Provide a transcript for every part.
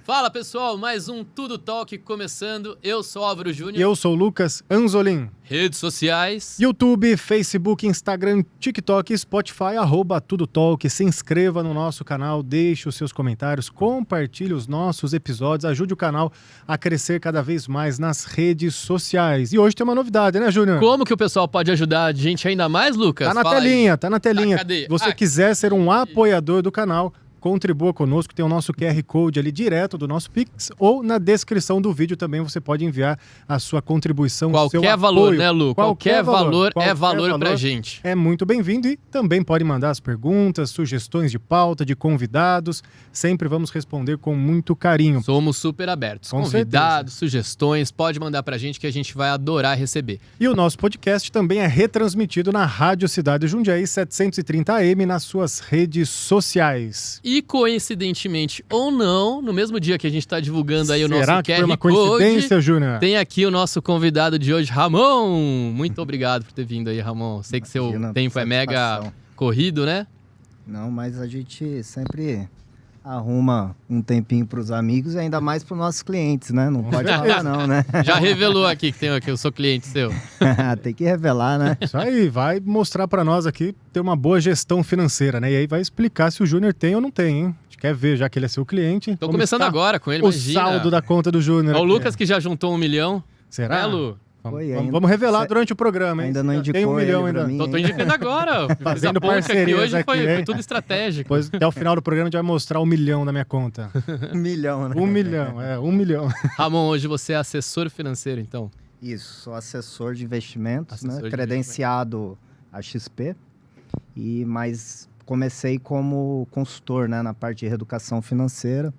Fala pessoal, mais um Tudo Talk começando. Eu sou Álvaro Júnior. E eu sou o Lucas Anzolin. Redes sociais: YouTube, Facebook, Instagram, TikTok, Spotify, @Tudo Talk. Se inscreva no nosso canal, deixe os seus comentários, compartilhe os nossos episódios, ajude o canal a crescer cada vez mais nas redes sociais. E hoje tem uma novidade, né, Júnior? Como que o pessoal pode ajudar a gente ainda mais, Lucas? Tá na telinha, tá na telinha. Cadê? Se você quiser ser um apoiador do canal, contribua conosco, tem o nosso QR Code ali direto do nosso Pix, ou na descrição do vídeo também você pode enviar a sua contribuição, qualquer seu valor, apoio. né, Lu? Qualquer valor é valor valor pra gente. É muito bem-vindo e também pode mandar as perguntas, sugestões de pauta, de convidados. Sempre vamos responder com muito carinho. Somos super abertos. Com Convidados, certeza. Sugestões, pode mandar pra gente que a gente vai adorar receber. E o nosso podcast também é retransmitido na Rádio Cidade Jundiaí 730 AM nas suas redes sociais. E coincidentemente ou não, no mesmo dia que a gente tá divulgando aí o nosso Será que QR foi uma Code, coincidência, Júnior? tem aqui o nosso convidado de hoje, Ramon. Muito obrigado por ter vindo aí, Ramon. Sei que seu tempo é mega corrido, né? Não, mas a gente sempre arruma um tempinho para os amigos e ainda mais para os nossos clientes, né? Não pode falar não, né? Já revelou aqui que eu sou cliente seu. Tem que revelar, né? Isso aí, vai mostrar para nós aqui ter uma boa gestão financeira, né? E aí vai explicar se o Júnior tem ou não tem, hein? A gente quer ver, já que ele é seu cliente. Tô começando agora com ele, o imagina. saldo da conta do Júnior. É o Lucas que já juntou 1 milhão. Será? É, Lu? Vamos revelar durante o programa, hein? Ainda não indicou tem 1 milhão ele pra ainda. mim, Tô indicando agora. Fazendo Fiz a ponte parcerias hoje aqui, foi hein? tudo estratégico. Depois, até o final do programa, a gente vai mostrar 1 milhão na minha conta. 1 milhão, né? 1 milhão, 1 milhão. Ramon, hoje você é assessor financeiro, então? Isso, sou assessor de investimentos, Assessor né? de Credenciado a XP, mas comecei como consultor, né? Na parte de reeducação financeira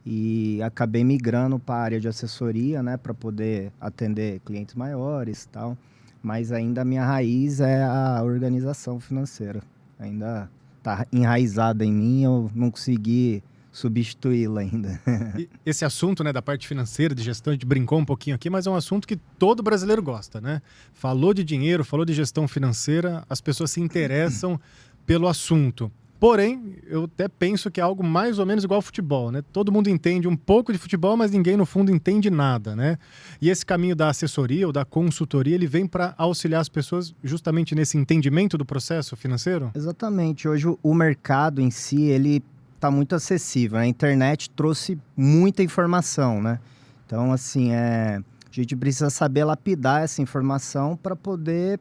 e acabei migrando para a área de assessoria, né? Para poder atender clientes maiores e tal, mas ainda a minha raiz é a organização financeira, ainda está enraizada em mim, eu não consegui substituí-la ainda. E esse assunto, né, da parte financeira, de gestão, a gente brincou um pouquinho aqui, mas é um assunto que todo brasileiro gosta, né? Falou de dinheiro, falou de gestão financeira, as pessoas se interessam pelo assunto. Porém, eu até penso que é algo mais ou menos igual ao futebol, né? Todo mundo entende um pouco de futebol, mas ninguém, no fundo, entende nada, né? E esse caminho da assessoria ou da consultoria, ele vem para auxiliar as pessoas justamente nesse entendimento do processo financeiro? Exatamente. Hoje o mercado em si, ele está muito acessível. A internet trouxe muita informação, né? Então, assim, a gente precisa saber lapidar essa informação para poder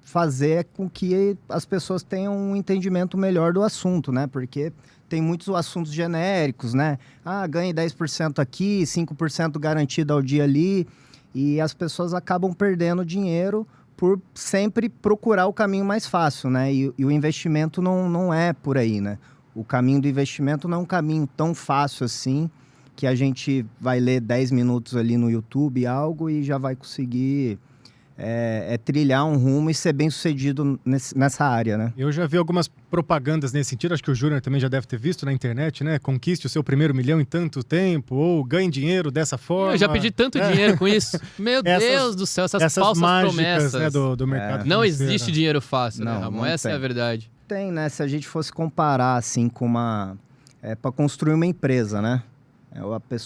fazer com que as pessoas tenham um entendimento melhor do assunto, né? Porque tem muitos assuntos genéricos, né? Ganhe 10% aqui, 5% garantido ao dia ali, e as pessoas acabam perdendo dinheiro por sempre procurar o caminho mais fácil, né? E o investimento não é por aí, né? O caminho do investimento não é um caminho tão fácil assim, que a gente vai ler 10 minutos ali no YouTube algo e já vai conseguir trilhar um rumo e ser bem sucedido nessa área, né? Eu já vi algumas propagandas nesse sentido, acho que o Júnior também já deve ter visto na internet, né? Conquiste o seu primeiro 1 milhão em tanto tempo, ou ganhe dinheiro dessa forma. Eu já pedi tanto dinheiro com isso. Meu Deus do céu, essas falsas mágicas, promessas. Né, do mercado Não financeiro. existe dinheiro fácil, né, Não, Ramon? não Essa é a tem. verdade. Tem, né? Se a gente fosse comparar, assim, com para construir uma empresa, né?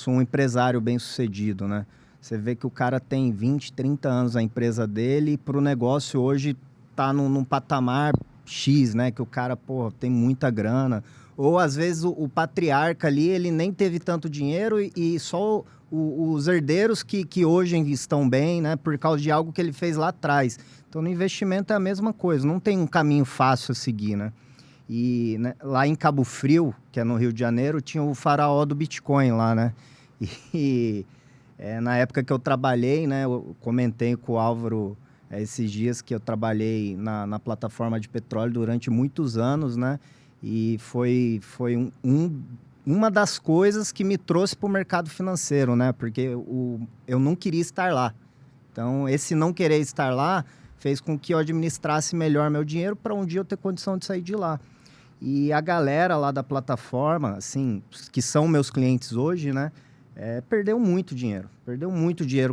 Um empresário bem-sucedido, né? Você vê que o cara tem 20, 30 anos a empresa dele e para o negócio hoje tá num patamar X, né? Que o cara, tem muita grana. Ou, às vezes, o patriarca ali, ele nem teve tanto dinheiro e só os herdeiros que hoje estão bem, né? Por causa de algo que ele fez lá atrás. Então, no investimento é a mesma coisa. Não tem um caminho fácil a seguir, né? E né, lá em Cabo Frio, que é no Rio de Janeiro, tinha o faraó do Bitcoin lá, né? Na época que eu trabalhei, né? Eu comentei com o Álvaro esses dias que eu trabalhei na plataforma de petróleo durante muitos anos, né? E foi uma das coisas que me trouxe para o mercado financeiro, né? Porque eu não queria estar lá. Então, esse não querer estar lá fez com que eu administrasse melhor meu dinheiro para um dia eu ter condição de sair de lá. E a galera lá da plataforma, assim, que são meus clientes hoje, né? Perdeu muito dinheiro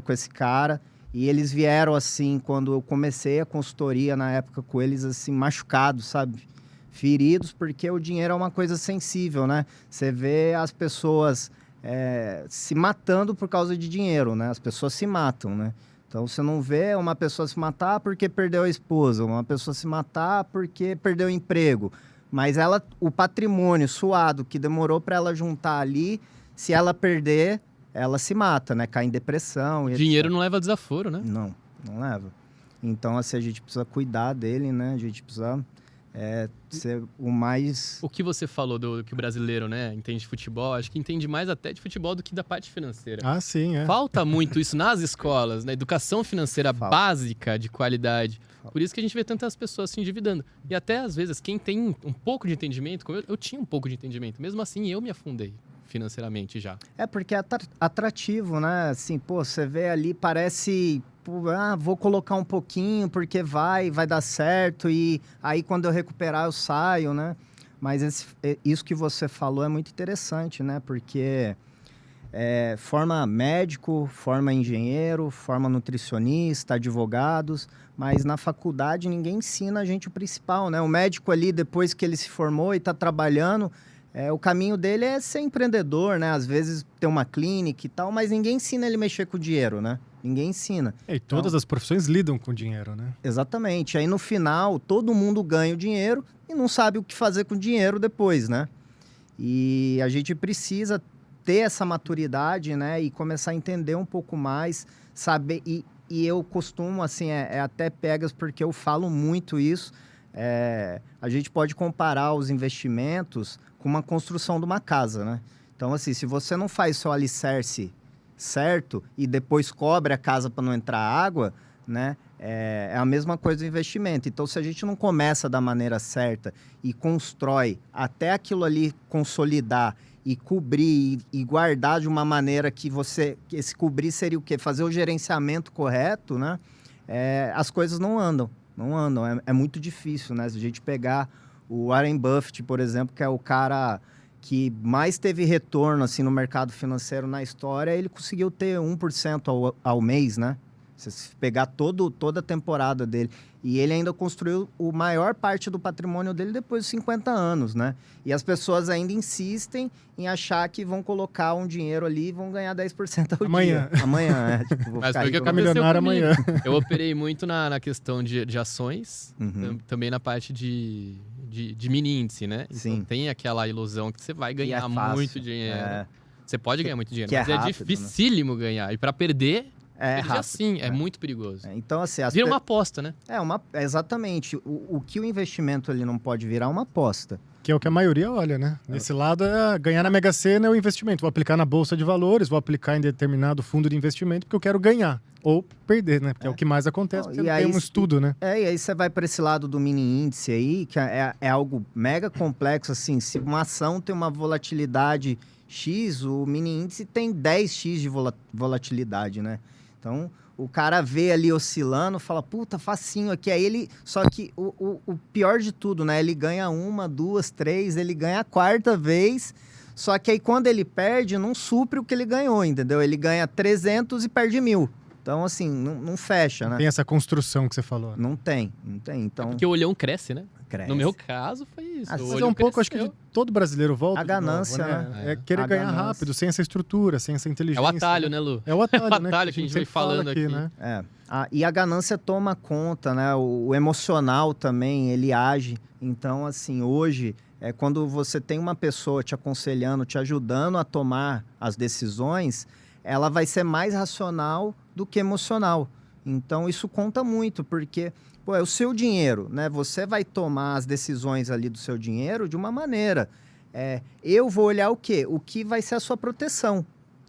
com esse cara. E eles vieram, assim, quando eu comecei a consultoria na época com eles, assim, machucados, sabe? Feridos, porque o dinheiro é uma coisa sensível, né? Você vê as pessoas se matando por causa de dinheiro, né? As pessoas se matam, né? Então, você não vê uma pessoa se matar porque perdeu a esposa, uma pessoa se matar porque perdeu o emprego. Mas o patrimônio suado que demorou para ela juntar ali, se ela perder, ela se mata, né? Cai em depressão. Dinheiro não leva desaforo, né? Não leva. Então, assim, a gente precisa cuidar dele, né? A gente precisa ser o mais... O que você falou que o brasileiro, né, entende de futebol, acho que entende mais até de futebol do que da parte financeira. Ah, sim, Falta muito isso nas escolas, na educação financeira básica de qualidade. Por isso que a gente vê tantas pessoas se endividando. E até, às vezes, quem tem um pouco de entendimento, como eu tinha um pouco de entendimento, mesmo assim eu me afundei financeiramente já. Porque é atrativo, né? Assim, você vê ali, parece... vou colocar um pouquinho porque vai dar certo e aí quando eu recuperar eu saio, né? Mas isso que você falou é muito interessante, né? Porque forma médico, forma engenheiro, forma nutricionista, advogados, mas na faculdade ninguém ensina a gente o principal, né? O médico ali, depois que ele se formou e está trabalhando, o caminho dele é ser empreendedor, né? Às vezes ter uma clínica e tal, mas ninguém ensina ele a mexer com o dinheiro, né? Ninguém ensina. E todas as profissões lidam com dinheiro, né? Exatamente. Aí no final, todo mundo ganha o dinheiro e não sabe o que fazer com o dinheiro depois, né? E a gente precisa ter essa maturidade, né? E começar a entender um pouco mais, saber... E eu costumo, assim, até pegas porque eu falo muito isso. A gente pode comparar os investimentos com uma construção de uma casa, né? Então, assim, se você não faz seu alicerce certo e depois cobre a casa para não entrar água, né? É a mesma coisa do investimento. Então, se a gente não começa da maneira certa e constrói até aquilo ali consolidar e cobrir e guardar de uma maneira que esse cobrir seria o quê? Fazer o gerenciamento correto, né? As coisas não andam. É muito difícil, né? Se a gente pegar o Warren Buffett, por exemplo, que é o cara que mais teve retorno assim, no mercado financeiro na história, ele conseguiu ter 1% ao mês, né? Se pegar toda a temporada dele. E ele ainda construiu a maior parte do patrimônio dele depois de 50 anos, né? E as pessoas ainda insistem em achar que vão colocar um dinheiro ali e vão ganhar 10% ao dia. Amanhã, vou Mas ficar foi o que ficar milionário amanhã. Eu operei muito na questão de ações, também na parte de mini índice, né? Então Sim. tem aquela ilusão que você vai ganhar muito dinheiro. Você pode ganhar muito dinheiro, mas rápido, é dificílimo ganhar. E para perder... assim, é muito perigoso. Então, assim... Vira uma aposta, né? Exatamente. O que o investimento ele não pode virar uma aposta. Que é o que a maioria olha, né? Nesse lado, ganhar na Mega Sena é o investimento. Vou aplicar na Bolsa de Valores, vou aplicar em determinado fundo de investimento porque eu quero ganhar. Ou perder, né? Porque é o que mais acontece, porque tem um estudo, né? E aí você vai para esse lado do mini índice aí, que é algo mega complexo, assim. Se uma ação tem uma volatilidade X, o mini índice tem 10X de volatilidade, né? Então, o cara vê ali oscilando, fala, puta, facinho aqui. Aí ele... Só que o pior de tudo, né? Ele ganha 1, 2, 3, ele ganha a 4ª vez. Só que aí quando ele perde, não supre o que ele ganhou, entendeu? Ele ganha 300 e perde 1.000. Então, assim, não fecha, né? Tem essa construção que você falou. Não tem. Então... Porque o olhão cresce, né? Cresce. No meu caso, foi isso. Mas um pouco, acho que de todo brasileiro volta. A ganância, novo, né? É querer ganhar rápido, sem essa estrutura, sem essa inteligência. É o atalho, né, Lu? É o atalho, né? Que a gente vem falando aqui. Né? E a ganância toma conta, né? O emocional também, ele age. Então, assim, hoje, quando você tem uma pessoa te aconselhando, te ajudando a tomar as decisões, ela vai ser mais racional do que emocional. Então, isso conta muito, porque... é o seu dinheiro, né? Você vai tomar as decisões ali do seu dinheiro de uma maneira. Eu vou olhar o quê? O que vai ser a sua proteção,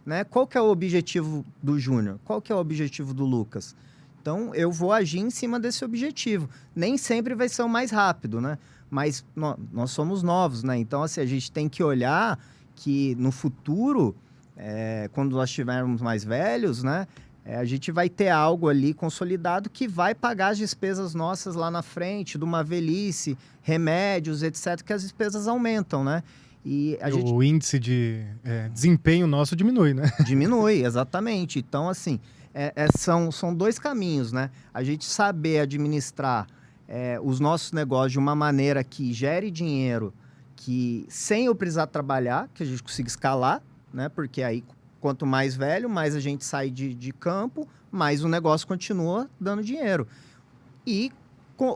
né? Qual que é o objetivo do Júnior? Qual que é o objetivo do Lucas? Então, eu vou agir em cima desse objetivo. Nem sempre vai ser o mais rápido, né? Mas nós somos novos, né? Então, assim, a gente tem que olhar que no futuro, quando nós estivermos mais velhos, né? A gente vai ter algo ali consolidado que vai pagar as despesas nossas lá na frente, de uma velhice, remédios, etc., que as despesas aumentam, né? E o índice de desempenho nosso diminui, né? Diminui, exatamente. Então, assim, são 2 caminhos, né? A gente saber administrar os nossos negócios de uma maneira que gere dinheiro, que sem eu precisar trabalhar, que a gente consiga escalar, né? Porque aí, quanto mais velho, mais a gente sai de campo, mais o negócio continua dando dinheiro.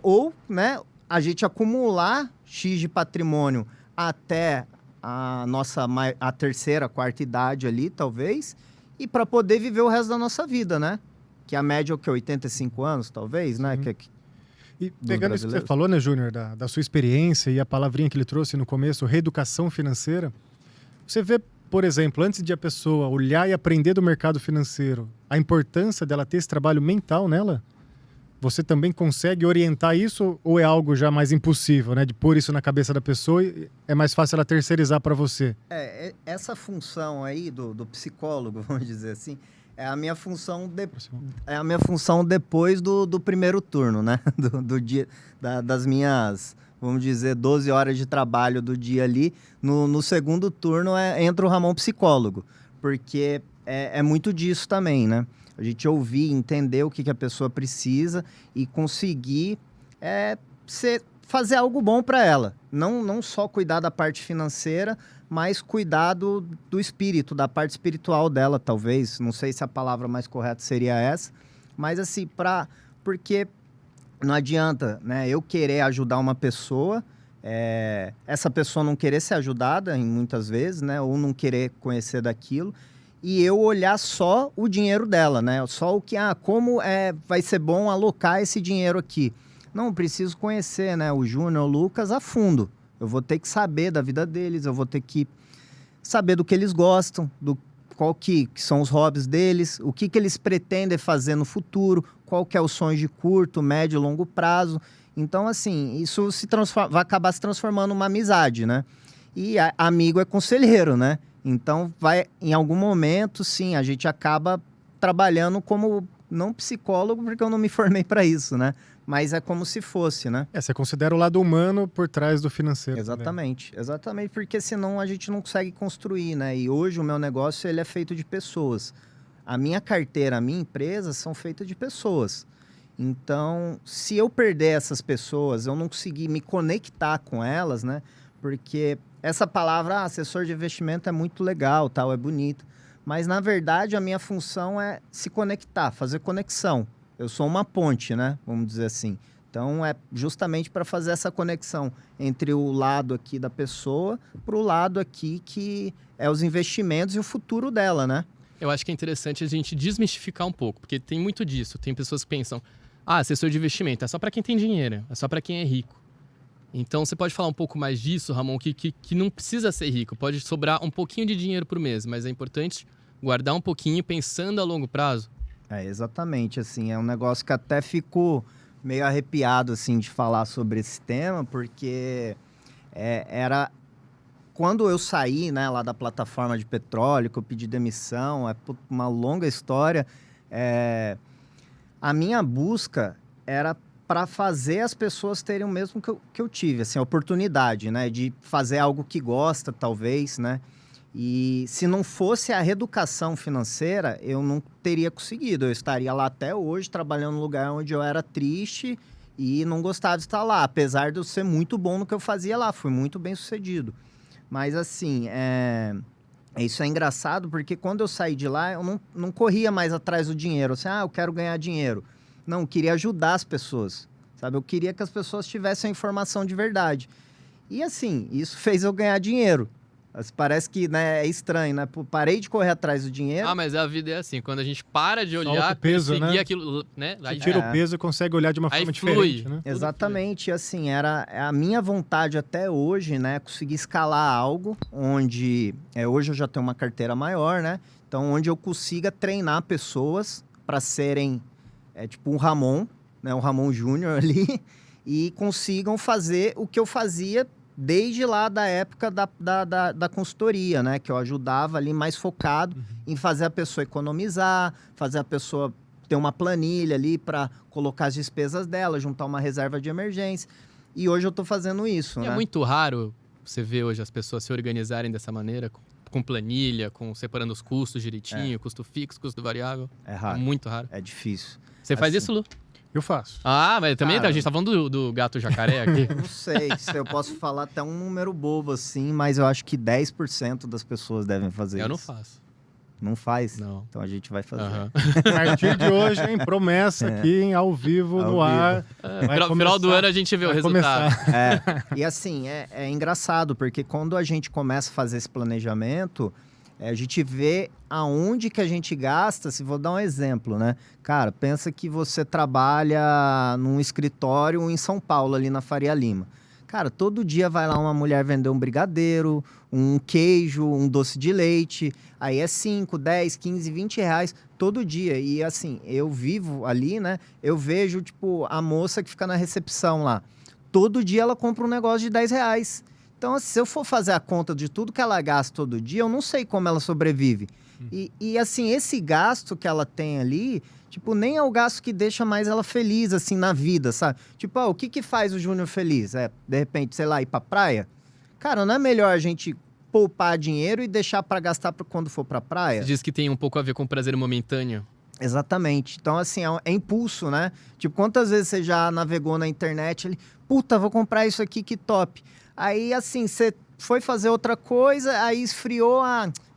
Ou, né, a gente acumular X de patrimônio até a terceira, quarta idade ali, talvez, e para poder viver o resto da nossa vida, né? Que a média é o quê? 85 anos, talvez, né? E pegando isso que você falou, né, Júnior, da sua experiência e a palavrinha que ele trouxe no começo, reeducação financeira, você vê, por exemplo, antes de a pessoa olhar e aprender do mercado financeiro, a importância dela ter esse trabalho mental nela? Você também consegue orientar isso ou é algo já mais impossível, né? De pôr isso na cabeça da pessoa e é mais fácil ela terceirizar para você? Essa função aí do psicólogo, vamos dizer assim, é a minha função, depois do primeiro turno, né? Do dia, das minhas, vamos dizer, 12 horas de trabalho do dia ali. No segundo turno entra o Ramon psicólogo, porque é muito disso também, né? A gente ouvir, entender o que a pessoa precisa e conseguir fazer algo bom para ela. Não só cuidar da parte financeira, mas cuidar do espírito, da parte espiritual dela, talvez. Não sei se a palavra mais correta seria essa. Mas assim, porque não adianta, né, eu querer ajudar uma pessoa, essa pessoa não querer ser ajudada, muitas vezes, né, ou não querer conhecer daquilo. E eu olhar só o dinheiro dela, né? Só o que, como vai ser bom alocar esse dinheiro aqui. Não, eu preciso conhecer, né, o Júnior, o Lucas a fundo. Eu vou ter que saber da vida deles, eu vou ter que saber do que eles gostam, qual que são os hobbies deles, o que eles pretendem fazer no futuro, qual que é os sonhos de curto, médio e longo prazo. Então, assim, isso vai acabar se transformando numa amizade, né? E amigo é conselheiro, né? Então, em algum momento, sim, a gente acaba trabalhando como, não psicólogo, porque eu não me formei para isso, né? Mas é como se fosse, né? Você considera o lado humano por trás do financeiro. Exatamente, exatamente, porque senão a gente não consegue construir, né? E hoje o meu negócio, ele é feito de pessoas. A minha carteira, a minha empresa são feitas de pessoas. Então, se eu perder essas pessoas, eu não conseguir me conectar com elas, né? Porque essa palavra, assessor de investimento, é muito legal, tal, é bonito. Mas, na verdade, a minha função é se conectar, fazer conexão. Eu sou uma ponte, né? Vamos dizer assim. Então, é justamente para fazer essa conexão entre o lado aqui da pessoa para o lado aqui que é os investimentos e o futuro dela, né? Eu acho que é interessante a gente desmistificar um pouco, porque tem muito disso. Tem pessoas que pensam, assessor de investimento é só para quem tem dinheiro, é só para quem é rico. Então, você pode falar um pouco mais disso, Ramon, que não precisa ser rico, pode sobrar um pouquinho de dinheiro por mês, mas é importante guardar um pouquinho pensando a longo prazo. Exatamente, assim, é um negócio que até fico meio arrepiado, assim, de falar sobre esse tema, porque era... Quando eu saí, né, lá da plataforma de petróleo, que eu pedi demissão, uma longa história, a minha busca era para fazer as pessoas terem o mesmo que eu tive, assim, a oportunidade, né, de fazer algo que gosta, talvez, né, e se não fosse a reeducação financeira, eu não teria conseguido, eu estaria lá até hoje, trabalhando num lugar onde eu era triste e não gostava de estar lá, apesar de eu ser muito bom no que eu fazia lá, fui muito bem sucedido. Mas, assim, isso é engraçado, porque quando eu saí de lá, eu não corria mais atrás do dinheiro, assim, eu quero ganhar dinheiro. Não, eu queria ajudar as pessoas, sabe? Eu queria que as pessoas tivessem a informação de verdade. E, assim, isso fez eu ganhar dinheiro. Parece que, né, é estranho, né? Parei de correr atrás do dinheiro. Mas a vida é assim, quando a gente para de olhar, solta o peso, seguir né? Aquilo, né? Você tira o peso e consegue olhar de uma forma diferente, né? Exatamente, assim, era a minha vontade até hoje, né? Conseguir escalar algo onde... hoje eu já tenho uma carteira maior, né? Então, onde eu consiga treinar pessoas para serem, tipo um Ramon, né? Um Ramon Júnior ali, e consigam fazer o que eu fazia desde lá da época da consultoria, né? Que eu ajudava ali mais focado em fazer a pessoa economizar, fazer a pessoa ter uma planilha ali para colocar as despesas dela, juntar uma reserva de emergência. E hoje eu estou fazendo isso, né? É muito raro você ver hoje as pessoas se organizarem dessa maneira, com planilha, separando os custos direitinho, custo fixo, custo variável. É raro. É muito raro. É difícil. Você faz Assim, isso, Lu? Eu faço. Ah, mas também Cara, a gente tá falando do gato jacaré aqui. Não sei se eu posso falar até um número bobo assim, mas eu acho que 10% das pessoas devem fazer isso. Eu não faço. Não faz? Não. Então a gente vai fazer. Aham. A partir de hoje, hein? Promessa aqui, hein? Ao vivo, Ao no vivo. ar. Final do ano a gente vê o vai resultado. começar. E assim, é engraçado, porque quando a gente começa a fazer esse planejamento, a gente vê aonde que a gente gasta. Se vou dar um exemplo, né? Cara, pensa que você trabalha num escritório em São Paulo, ali na Faria Lima. Cara, todo dia vai lá uma mulher vender um brigadeiro, um queijo, um doce de leite. Aí é 5, 10, 15, 20 reais todo dia. E assim, eu vivo ali, né? Eu vejo, tipo, a moça que fica na recepção lá. Todo dia ela compra um negócio de 10 reais. Então, se eu for fazer a conta de tudo que ela gasta todo dia, eu não sei como ela sobrevive. E assim, esse gasto que ela tem ali, tipo, nem é o gasto que deixa mais ela feliz, assim, na vida, sabe? Tipo, o que faz o Júnior feliz? De repente, sei lá, ir pra praia? Cara, não é melhor a gente poupar dinheiro e deixar pra gastar quando for pra praia? Você diz que tem um pouco a ver com prazer momentâneo. Exatamente. Então, assim, é impulso, né? Tipo, quantas vezes você já navegou na internet ali, puta, vou comprar isso aqui, que top. Aí, assim, você foi fazer outra coisa, aí esfriou,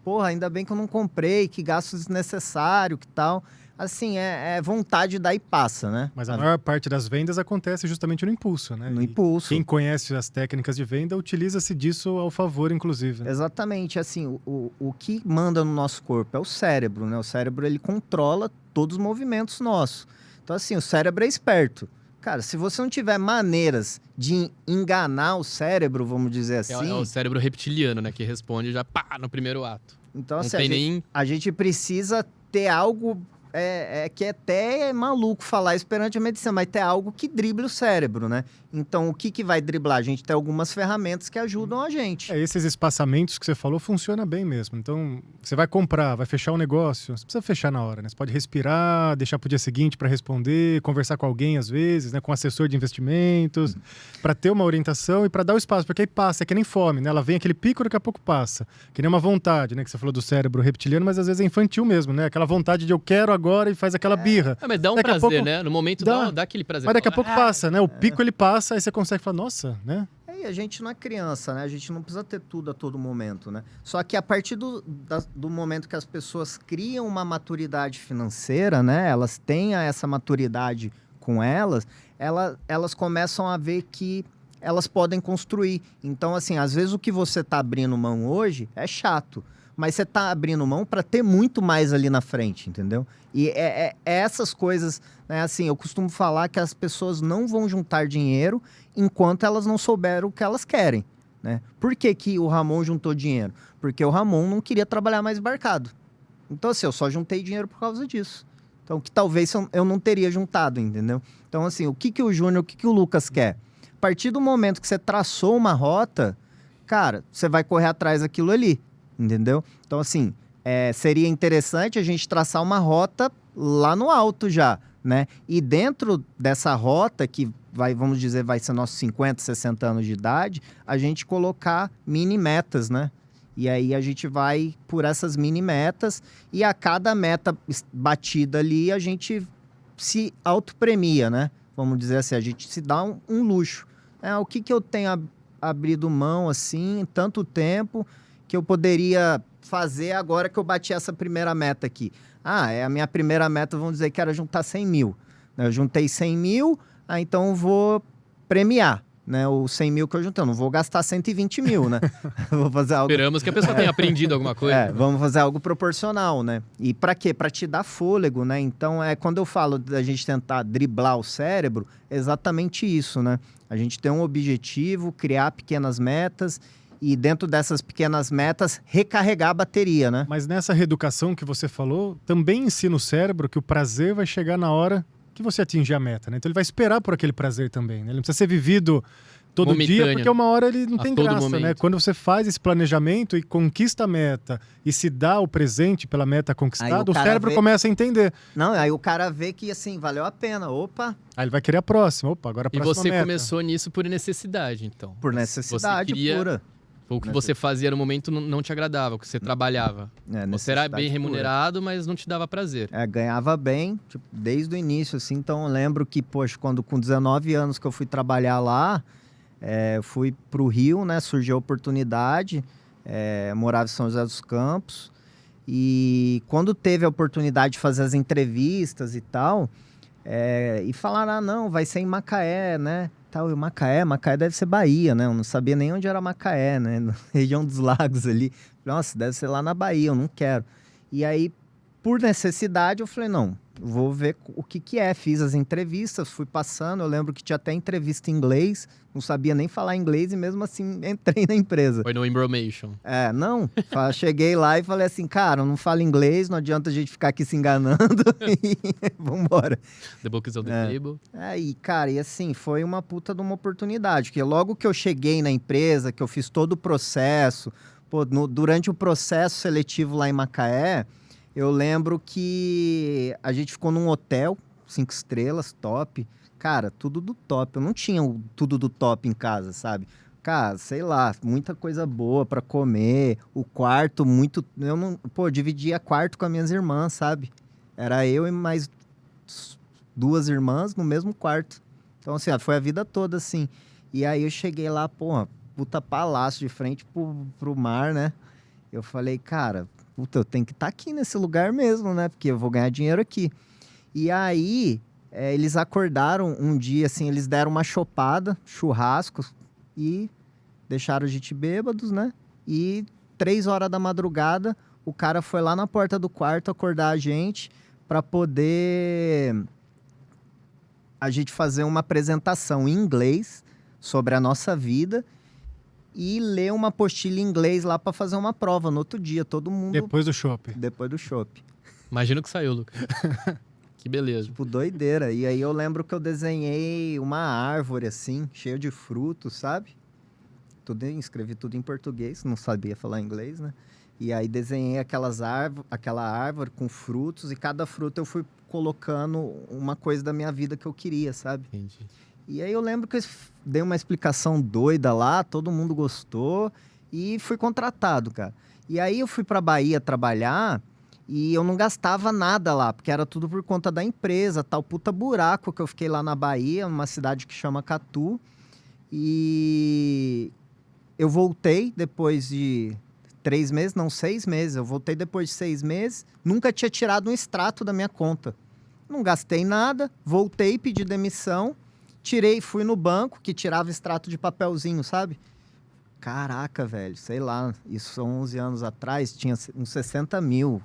porra, ainda bem que eu não comprei, que gasto desnecessário, que tal. Assim, é vontade daí passa, né? Mas a maior parte das vendas acontece justamente no impulso, né? No E impulso. quem conhece as técnicas de venda utiliza-se disso ao favor, inclusive. Né? Exatamente. Assim, o que manda no nosso corpo é o cérebro, né? O cérebro, ele controla todos os movimentos nossos. Então, assim, o cérebro é esperto. Cara, se você não tiver maneiras de enganar o cérebro, vamos dizer assim... É o cérebro reptiliano, né? Que responde já, pá, no primeiro ato. Então, Não assim, tem nem... a gente precisa ter algo... que até é maluco falar isso perante a medicina, mas ter algo que drible o cérebro, né? Então, o que vai driblar? A gente tem algumas ferramentas que ajudam a gente. Esses espaçamentos que você falou funciona bem mesmo. Então, você vai comprar, vai fechar um negócio, você precisa fechar na hora, né? Você pode respirar, deixar para o dia seguinte para responder, conversar com alguém às vezes, né? Com um assessor de investimentos, para ter uma orientação e para dar o espaço, porque aí passa, é que nem fome, né? Ela vem aquele pico, daqui a pouco passa. Que nem uma vontade, né? Que você falou do cérebro reptiliano, mas às vezes é infantil mesmo, né? Aquela vontade de eu quero agora e faz aquela birra. Mas dá um Daqui a prazer, pouco né? No momento dá aquele prazer. Mas daqui a pouco passa, né? O pico ele passa, aí você consegue falar, nossa, né? E a gente não é criança, né? A gente não precisa ter tudo a todo momento, né? Só que a partir do momento que as pessoas criam uma maturidade financeira, né? Elas têm essa maturidade com elas começam a ver que elas podem construir. Então, assim, às vezes o que você tá abrindo mão hoje é chato, mas você tá abrindo mão para ter muito mais ali na frente, entendeu? E é essas coisas, né? Assim, eu costumo falar que as pessoas não vão juntar dinheiro enquanto elas não souberam o que elas querem, né? Por que que o Ramon juntou dinheiro? Porque o Ramon não queria trabalhar mais embarcado. Então, assim, eu só juntei dinheiro por causa disso. Então, que talvez eu não teria juntado, entendeu? Então, assim, o que o Júnior, o que o Lucas quer? A partir do momento que você traçou uma rota, cara, você vai correr atrás daquilo ali, entendeu? Então, assim, seria interessante a gente traçar uma rota lá no alto já, né? E dentro dessa rota, que vamos dizer, vai ser nossos 50, 60 anos de idade, a gente colocar mini metas, né? E aí a gente vai por essas mini metas e a cada meta batida ali, a gente se autopremia, né? Vamos dizer assim, a gente se dá um luxo. O que eu tenho abrido mão, assim, em tanto tempo que eu poderia fazer agora que eu bati essa primeira meta aqui? A minha primeira meta, vamos dizer que era juntar 100 mil. Eu juntei 100 mil, então eu vou premiar, né? Os 100 mil que eu juntei. Eu não vou gastar 120 mil, né? Vou fazer algo... Esperamos que a pessoa tenha aprendido alguma coisa. Vamos fazer algo proporcional, né? E para quê? Para te dar fôlego, né? Então, quando eu falo da gente tentar driblar o cérebro, é exatamente isso, né? A gente tem um objetivo, criar pequenas metas e dentro dessas pequenas metas, recarregar a bateria, né? Mas nessa reeducação que você falou, também ensina o cérebro que o prazer vai chegar na hora que você atingir a meta, né? Então ele vai esperar por aquele prazer também, né? Ele não precisa ser vivido todo momentâneo, dia, porque uma hora ele não tem graça, momento, né? Quando você faz esse planejamento e conquista a meta e se dá o presente pela meta conquistada, o cérebro começa a entender. Não, aí o cara vê que, assim, valeu a pena, opa. Aí ele vai querer a próxima, agora a próxima meta. E você meta. começou nisso por necessidade, então. Por necessidade pura. O que você fazia no momento não te agradava, o que você trabalhava. Você era bem remunerado, mas não te dava prazer. Ganhava bem, tipo, desde o início, assim. Então, eu lembro que, poxa, quando com 19 anos que eu fui trabalhar lá, eu fui pro Rio, né? Surgiu a oportunidade, morava em São José dos Campos. E quando teve a oportunidade de fazer as entrevistas e tal, e falaram, não, vai ser em Macaé, né? Tal, e Macaé deve ser Bahia, né? Eu não sabia nem onde era Macaé, né? Na região dos lagos ali. Nossa, deve ser lá na Bahia, eu não quero. E aí, por necessidade, eu falei, não, vou ver o que é. Fiz as entrevistas, fui passando, eu lembro que tinha até entrevista em inglês, não sabia nem falar inglês e mesmo assim entrei na empresa. Foi no Embromation. Não, cheguei lá e falei assim, cara, eu não falo inglês, não adianta a gente ficar aqui se enganando e vambora. The book is on the table. E cara, e assim, foi uma puta de uma oportunidade, porque logo que eu cheguei na empresa, que eu fiz todo o processo, durante o processo seletivo lá em Macaé, eu lembro que a gente ficou num hotel, 5 estrelas, top. Cara, tudo do top. Eu não tinha tudo do top em casa, sabe? Cara, sei lá, muita coisa boa pra comer. O quarto, eu não... dividia quarto com as minhas irmãs, sabe? Era eu e mais 2 irmãs no mesmo quarto. Então, assim, foi a vida toda, assim. E aí eu cheguei lá, puta palácio de frente pro mar, né? Eu falei, cara... Puta, eu tenho que estar aqui nesse lugar mesmo, né? Porque eu vou ganhar dinheiro aqui. E aí, eles acordaram um dia, assim, eles deram uma chopada, churrasco, e deixaram a gente bêbados, né? E 3 horas da madrugada, o cara foi lá na porta do quarto acordar a gente para poder a gente fazer uma apresentação em inglês sobre a nossa vida e ler uma apostila em inglês lá para fazer uma prova no outro dia, todo mundo... Depois do shopping. Depois do shopping. Imagina o que saiu, Lucas. Que beleza. Tipo, doideira. E aí eu lembro que eu desenhei uma árvore, assim, cheia de frutos, sabe? Escrevi tudo em português, não sabia falar inglês, né? E aí desenhei aquela árvore com frutos, e cada fruto eu fui colocando uma coisa da minha vida que eu queria, sabe? Entendi. E aí eu lembro que eu dei uma explicação doida lá, todo mundo gostou e fui contratado, cara. E aí eu fui pra Bahia trabalhar e eu não gastava nada lá, porque era tudo por conta da empresa, tal puta buraco que eu fiquei lá na Bahia, numa cidade que chama Catu. E eu voltei depois de 3 meses, não, 6 meses. Eu voltei depois de 6 meses, nunca tinha tirado um extrato da minha conta. Não gastei nada, voltei, pedi demissão. Tirei, fui no banco, que tirava extrato de papelzinho, sabe? Caraca, velho, sei lá, isso são 11 anos atrás, tinha uns 60 mil,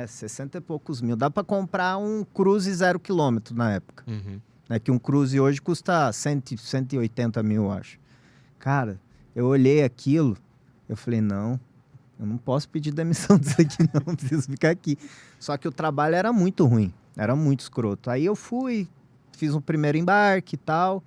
60 e poucos mil. Dá pra comprar um Cruze 0 km na época. Uhum. Né, que um Cruze hoje custa 180 mil, acho. Cara, eu olhei aquilo, eu falei, não, eu não posso pedir demissão disso aqui, não, preciso ficar aqui. Só que o trabalho era muito ruim, era muito escroto. Aí eu fui... Fiz um primeiro embarque e tal,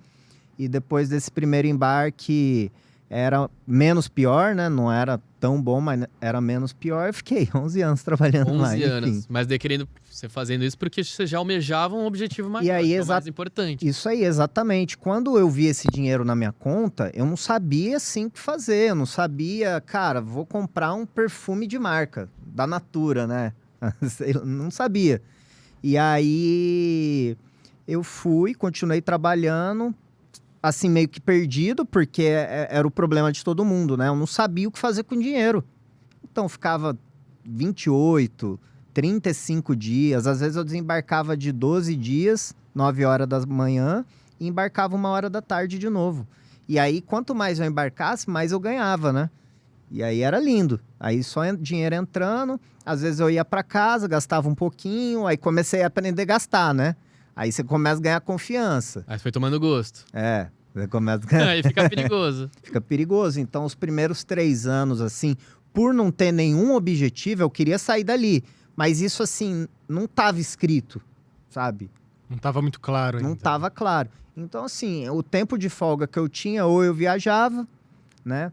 e depois desse primeiro embarque era menos pior, né? Não era tão bom, mas era menos pior. Eu fiquei 11 anos trabalhando 11 lá, anos, enfim. mas querendo você fazendo isso porque você já almejava um objetivo maior, E aí, que é o mais importante. Isso aí, exatamente. Quando eu vi esse dinheiro na minha conta, eu não sabia, assim, o que fazer. Eu não sabia, cara, vou comprar um perfume de marca, da Natura, né? Não sabia. E aí... Eu continuei trabalhando, assim, meio que perdido, porque era o problema de todo mundo, né? Eu não sabia o que fazer com dinheiro. Então, ficava 28, 35 dias. Às vezes eu desembarcava de 12 dias, 9 horas da manhã, e embarcava 1 hora da tarde de novo. E aí, quanto mais eu embarcasse, mais eu ganhava, né? E aí era lindo. Aí só dinheiro entrando, às vezes eu ia para casa, gastava um pouquinho, aí comecei a aprender a gastar, né? Aí você começa a ganhar confiança. Aí você foi tomando gosto. Você começa a ganhar... Aí fica perigoso. Fica perigoso. Então, os primeiros 3 anos, assim, por não ter nenhum objetivo, eu queria sair dali. Mas isso, assim, não estava escrito, sabe? Não estava muito claro ainda. Não estava claro. Então, assim, o tempo de folga que eu tinha, ou eu viajava, né?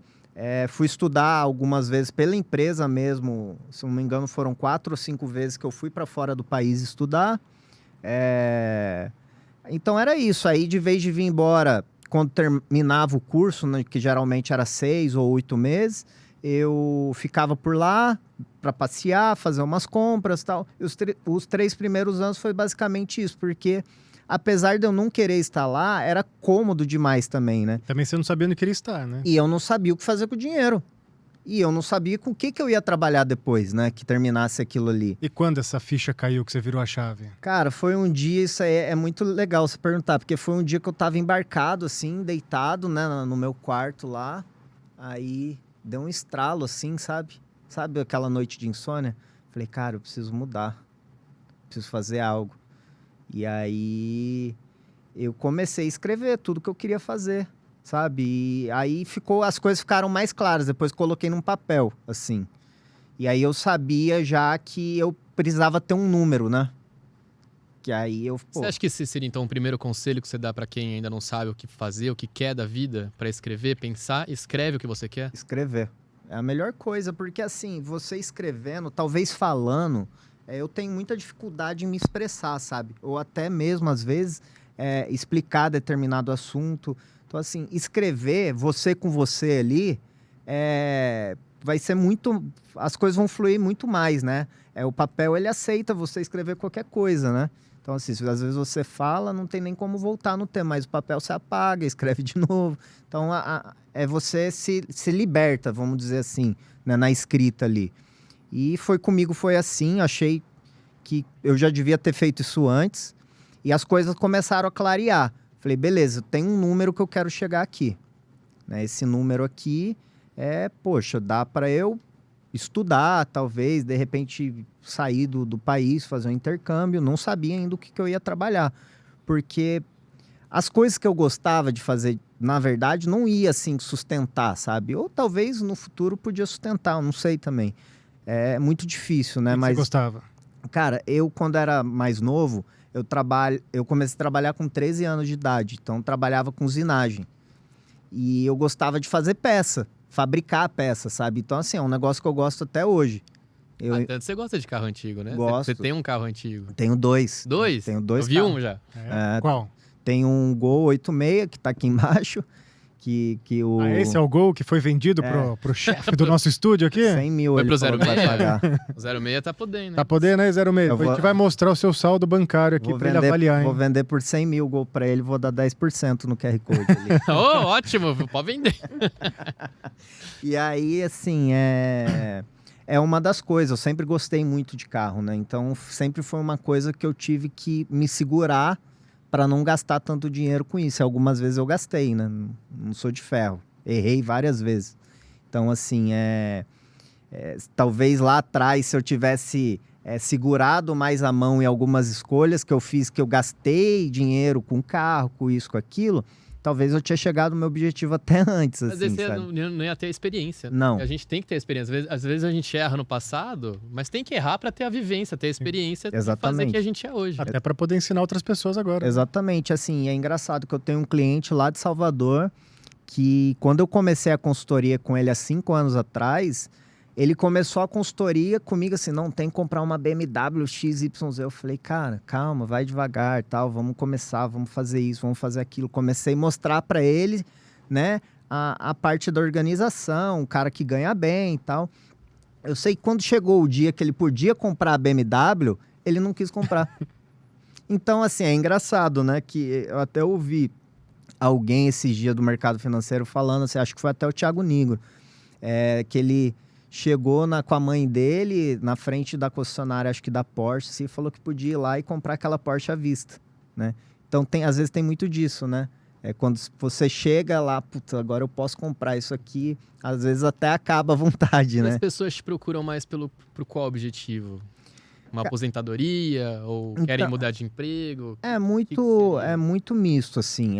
Fui estudar algumas vezes pela empresa mesmo. Se não me engano, foram 4 ou 5 vezes que eu fui para fora do país estudar. Então era isso. Aí, de vez de vir embora quando terminava o curso, né, que geralmente era 6 ou 8 meses, eu ficava por lá para passear, fazer umas compras e tal. E os 3 primeiros anos foi basicamente isso, porque apesar de eu não querer estar lá, era cômodo demais também, né? Também você não sabia onde queria estar, né? E eu não sabia o que fazer com o dinheiro. E eu não sabia com o que eu ia trabalhar depois, né? Que terminasse aquilo ali. E quando essa ficha caiu, que você virou a chave? Cara, foi um dia, isso aí é muito legal você perguntar, porque foi um dia que eu tava embarcado, assim, deitado, né, no meu quarto lá. Aí deu um estralo, assim, sabe? Sabe aquela noite de insônia? Falei, cara, eu preciso mudar. Preciso fazer algo. E aí eu comecei a escrever tudo que eu queria fazer, sabe? E aí as coisas ficaram mais claras, depois coloquei num papel, assim. E aí eu sabia já que eu precisava ter um número, né? Que aí eu, Você acha que esse seria então o primeiro conselho que você dá pra quem ainda não sabe o que fazer, o que quer da vida, pra escrever, pensar, escreve o que você quer? Escrever. É a melhor coisa, porque assim, você escrevendo, talvez falando, eu tenho muita dificuldade em me expressar, sabe? Ou até mesmo, às vezes, explicar determinado assunto. Então, assim, escrever, você com você ali, vai ser muito... As coisas vão fluir muito mais, né? O papel, ele aceita você escrever qualquer coisa, né? Então, assim, às vezes você fala, não tem nem como voltar no tema, mas o papel você apaga, escreve de novo. Então, você se liberta, vamos dizer assim, né, na escrita ali. E comigo foi assim, achei que eu já devia ter feito isso antes. E as coisas começaram a clarear. Falei, beleza, tem um número que eu quero chegar aqui. Né, esse número aqui poxa, dá para eu estudar, talvez, de repente sair do país, fazer um intercâmbio. Não sabia ainda o que eu ia trabalhar. Porque as coisas que eu gostava de fazer, na verdade, não ia, assim, sustentar, sabe? Ou talvez no futuro podia sustentar, eu não sei também. É muito difícil, né? O que você gostava? Cara, eu quando era mais novo, eu comecei a trabalhar com 13 anos de idade. Então, eu trabalhava com usinagem. E eu gostava de fazer peça, fabricar peça, sabe? Então, assim, é um negócio que eu gosto até hoje. Tanto você gosta de carro antigo, né? Gosto. Você tem um carro antigo. Tenho 2. Dois? Tenho 2 Eu vi carros. um já. Qual? Tem um Gol 86, que tá aqui embaixo. Que o... esse é o Gol que foi vendido pro chefe do nosso estúdio aqui? 100 mil Foi ele pro falou que vai 06? pagar. O 06 tá podendo, né? Tá podendo, né, 06? A gente vai mostrar o seu saldo bancário aqui pra ele avaliar, hein? Vou vender por 100 mil Gol pra ele, vou dar 10% no QR Code ali. Oh, ótimo, pode vender. E aí, assim, é uma das coisas. Eu sempre gostei muito de carro, né? Então, sempre foi uma coisa que eu tive que me segurar para não gastar tanto dinheiro com isso. Algumas vezes eu gastei, né? Não sou de ferro. Errei várias vezes. Então, assim, talvez lá atrás, se eu tivesse segurado mais a mão em algumas escolhas que eu fiz, que eu gastei dinheiro com carro, com isso, com aquilo, talvez eu tinha chegado no meu objetivo até antes, Às assim, vezes você sabe? não ia ter a experiência. Né? Não. A gente tem que ter a experiência. Às vezes a gente erra no passado, mas tem que errar para ter a vivência, ter a experiência de fazer o Exatamente. que a gente é hoje. Até pra poder ensinar outras pessoas agora. Exatamente, assim, é engraçado que eu tenho um cliente lá de Salvador que quando eu comecei a consultoria com ele há 5 anos atrás, ele começou a consultoria comigo assim, não, tem que comprar uma BMW XYZ. Eu falei, cara, calma, vai devagar, tal, vamos começar, vamos fazer isso, vamos fazer aquilo. Comecei a mostrar para ele, né, a parte da organização, um cara que ganha bem e tal. Eu sei que quando chegou o dia que ele podia comprar a BMW, ele não quis comprar. Então, assim, é engraçado, né, que eu até ouvi alguém esses dias do mercado financeiro falando, assim, acho que foi até o Thiago Nigro, que ele chegou com a mãe dele na frente da concessionária, acho que da Porsche, assim, e falou que podia ir lá e comprar aquela Porsche à vista, né? Então, às vezes tem muito disso, né? Quando você chega lá, puta, agora eu posso comprar isso aqui, às vezes até acaba a vontade, né? As pessoas te procuram mais pro qual objetivo? Uma aposentadoria? Ou querem mudar de emprego? É muito misto, assim.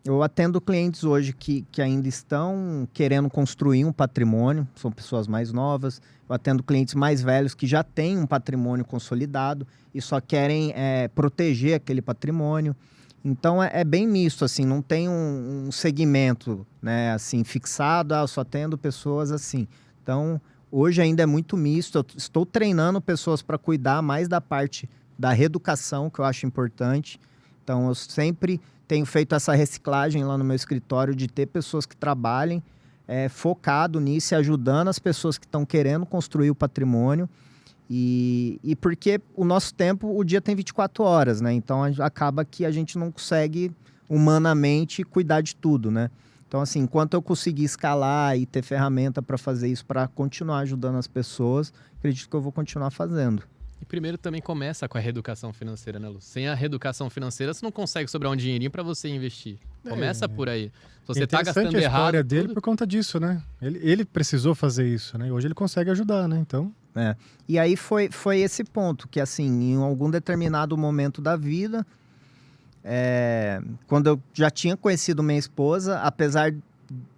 Eu atendo clientes hoje que ainda estão querendo construir um patrimônio, são pessoas mais novas. Eu atendo clientes mais velhos que já têm um patrimônio consolidado e só querem proteger aquele patrimônio. Então, é bem misto, assim, não tem um segmento, né, assim, fixado, eu só atendo pessoas assim. Então, hoje ainda é muito misto, eu estou treinando pessoas para cuidar mais da parte da reeducação, que eu acho importante. Então, eu sempre tenho feito essa reciclagem lá no meu escritório de ter pessoas que trabalhem focado nisso e ajudando as pessoas que estão querendo construir o patrimônio. E porque o nosso tempo, o dia tem 24 horas, né? Então acaba que a gente não consegue humanamente cuidar de tudo, né? Então, assim, enquanto eu conseguir escalar e ter ferramenta para fazer isso, para continuar ajudando as pessoas, acredito que eu vou continuar fazendo. E primeiro também começa com a reeducação financeira, né, Lu? Sem a reeducação financeira, você não consegue sobrar um dinheirinho para você investir. Começa por aí. Se você tá gastando a errado... história dele por conta disso, né? Ele precisou fazer isso, né? E hoje ele consegue ajudar, né? Então... E aí foi esse ponto, que assim, em algum determinado momento da vida... quando eu já tinha conhecido minha esposa, apesar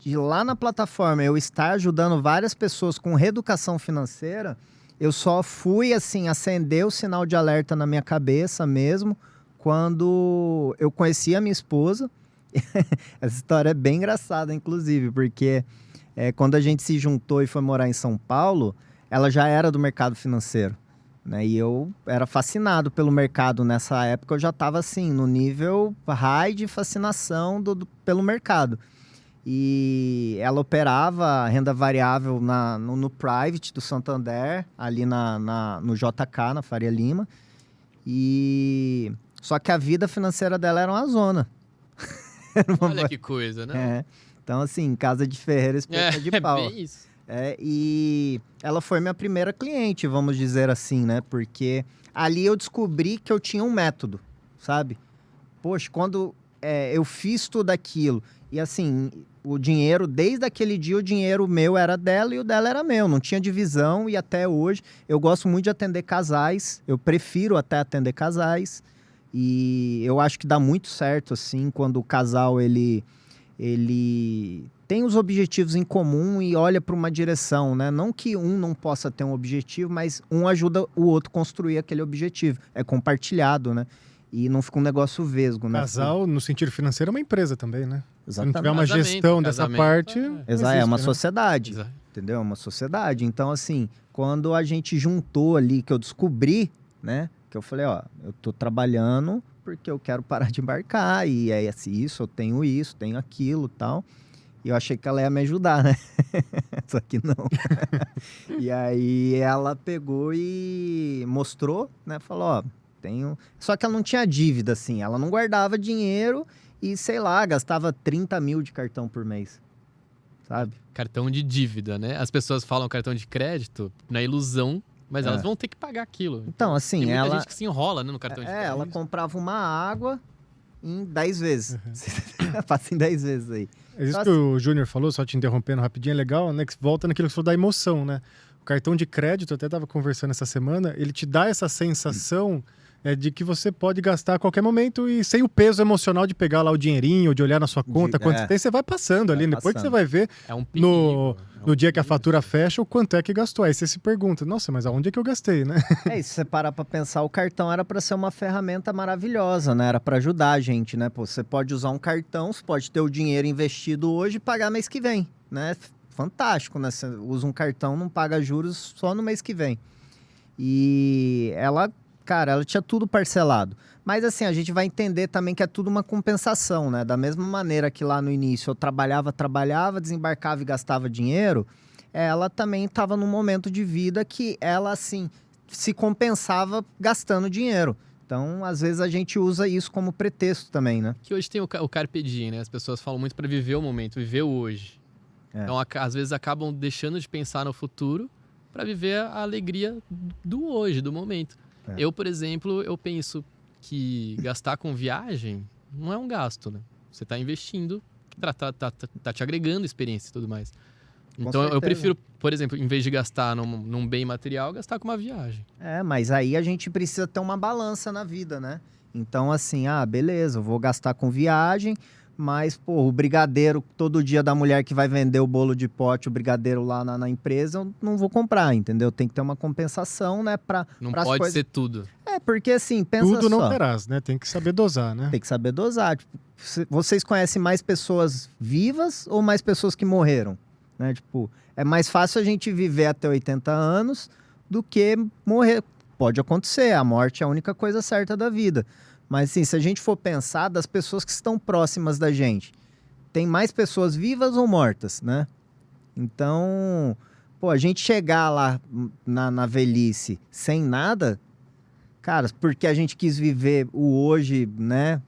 de lá na plataforma eu estar ajudando várias pessoas com reeducação financeira, eu só fui assim acender o sinal de alerta na minha cabeça mesmo quando eu conheci a minha esposa. Essa história é bem engraçada, inclusive, porque quando a gente se juntou e foi morar em São Paulo, ela já era do mercado financeiro. Né? E eu era fascinado pelo mercado nessa época, eu já estava assim, no nível high de fascinação pelo mercado. E ela operava renda variável no Private do Santander, ali no JK, na Faria Lima. Só que a vida financeira dela era uma zona. Olha que coisa, né? Então, assim, casa de ferreiro, espeta de pau. É bem isso. E ela foi minha primeira cliente, vamos dizer assim, né? Porque ali eu descobri que eu tinha um método, sabe? Poxa, quando eu fiz tudo aquilo, e assim, o dinheiro, desde aquele dia, o dinheiro meu era dela e o dela era meu. Não tinha divisão e até hoje eu gosto muito de atender casais, eu prefiro até atender casais. E eu acho que dá muito certo, assim, quando o casal, ele tem os objetivos em comum e olha para uma direção, né? Não que um não possa ter um objetivo, mas um ajuda o outro a construir aquele objetivo. É compartilhado, né? E não fica um negócio vesgo, né? Casal, no sentido financeiro, é uma empresa também, né? Exatamente. Se não tiver uma gestão dessa parte... É uma sociedade, Exato. entendeu? É uma sociedade. Então, assim, quando a gente juntou ali, que eu descobri, né? Que eu falei, ó, eu tô trabalhando porque eu quero parar de embarcar. E é isso, eu tenho aquilo e tal. E eu achei que ela ia me ajudar, né? Só que não. E aí ela pegou e mostrou, né? Falou, ó, tenho... Só que ela não tinha dívida, assim. Ela não guardava dinheiro e, sei lá, gastava 30 mil de cartão por mês. Sabe? Cartão de dívida, né? As pessoas falam cartão de crédito na ilusão, mas elas vão ter que pagar aquilo. Então, assim, tem muita gente que se enrola, né, no cartão de crédito. Ela comprava uma água em 10 vezes. Passa em 10 vezes aí. Isso que o Júnior falou, só te interrompendo rapidinho, é legal, né? Que volta naquilo que você falou da emoção, né? O cartão de crédito, eu até estava conversando essa semana, ele te dá essa sensação de que você pode gastar a qualquer momento e sem o peso emocional de pegar lá o dinheirinho, de olhar na sua conta, quanto tem, você vai passando ali. Depois que você vai ver no dia que a fatura fecha, o quanto é que gastou. Aí você se pergunta, nossa, mas aonde é que eu gastei, né? E se você parar pra pensar, o cartão era para ser uma ferramenta maravilhosa, né? Era para ajudar a gente, né? Pô, você pode usar um cartão, você pode ter o dinheiro investido hoje e pagar mês que vem, né? Fantástico, né? Você usa um cartão, não paga juros só no mês que vem. E ela tinha tudo parcelado. Mas assim, a gente vai entender também que é tudo uma compensação, né? Da mesma maneira que lá no início eu trabalhava, desembarcava e gastava dinheiro, ela também estava num momento de vida que ela, assim, se compensava gastando dinheiro. Então, às vezes, a gente usa isso como pretexto também, né? Que hoje tem o Carpe Diem, né? As pessoas falam muito para viver o momento, viver o hoje. Então, às vezes, acabam deixando de pensar no futuro para viver a alegria do hoje, do momento. Eu, por exemplo, eu penso que gastar com viagem não é um gasto, né? Você está investindo, tá te agregando experiência e tudo mais. Então, eu prefiro, por exemplo, em vez de gastar num bem material, gastar com uma viagem. Mas aí a gente precisa ter uma balança na vida, né? Então, assim, beleza, eu vou gastar com viagem, mas, pô, o brigadeiro, todo dia da mulher que vai vender o bolo de pote, o brigadeiro lá na empresa, eu não vou comprar, entendeu? Tem que ter uma compensação, né? Não pode ser tudo. Porque assim, pensa só. Tudo não terás, né? Tem que saber dosar, né? Tem que saber dosar. Tipo, vocês conhecem mais pessoas vivas ou mais pessoas que morreram? Né? Tipo, é mais fácil a gente viver até 80 anos do que morrer. Pode acontecer, a morte é a única coisa certa da vida. Mas assim, se a gente for pensar das pessoas que estão próximas da gente, tem mais pessoas vivas ou mortas, né? Então, pô, a gente chegar lá na velhice sem nada, cara, porque a gente quis viver o hoje, né?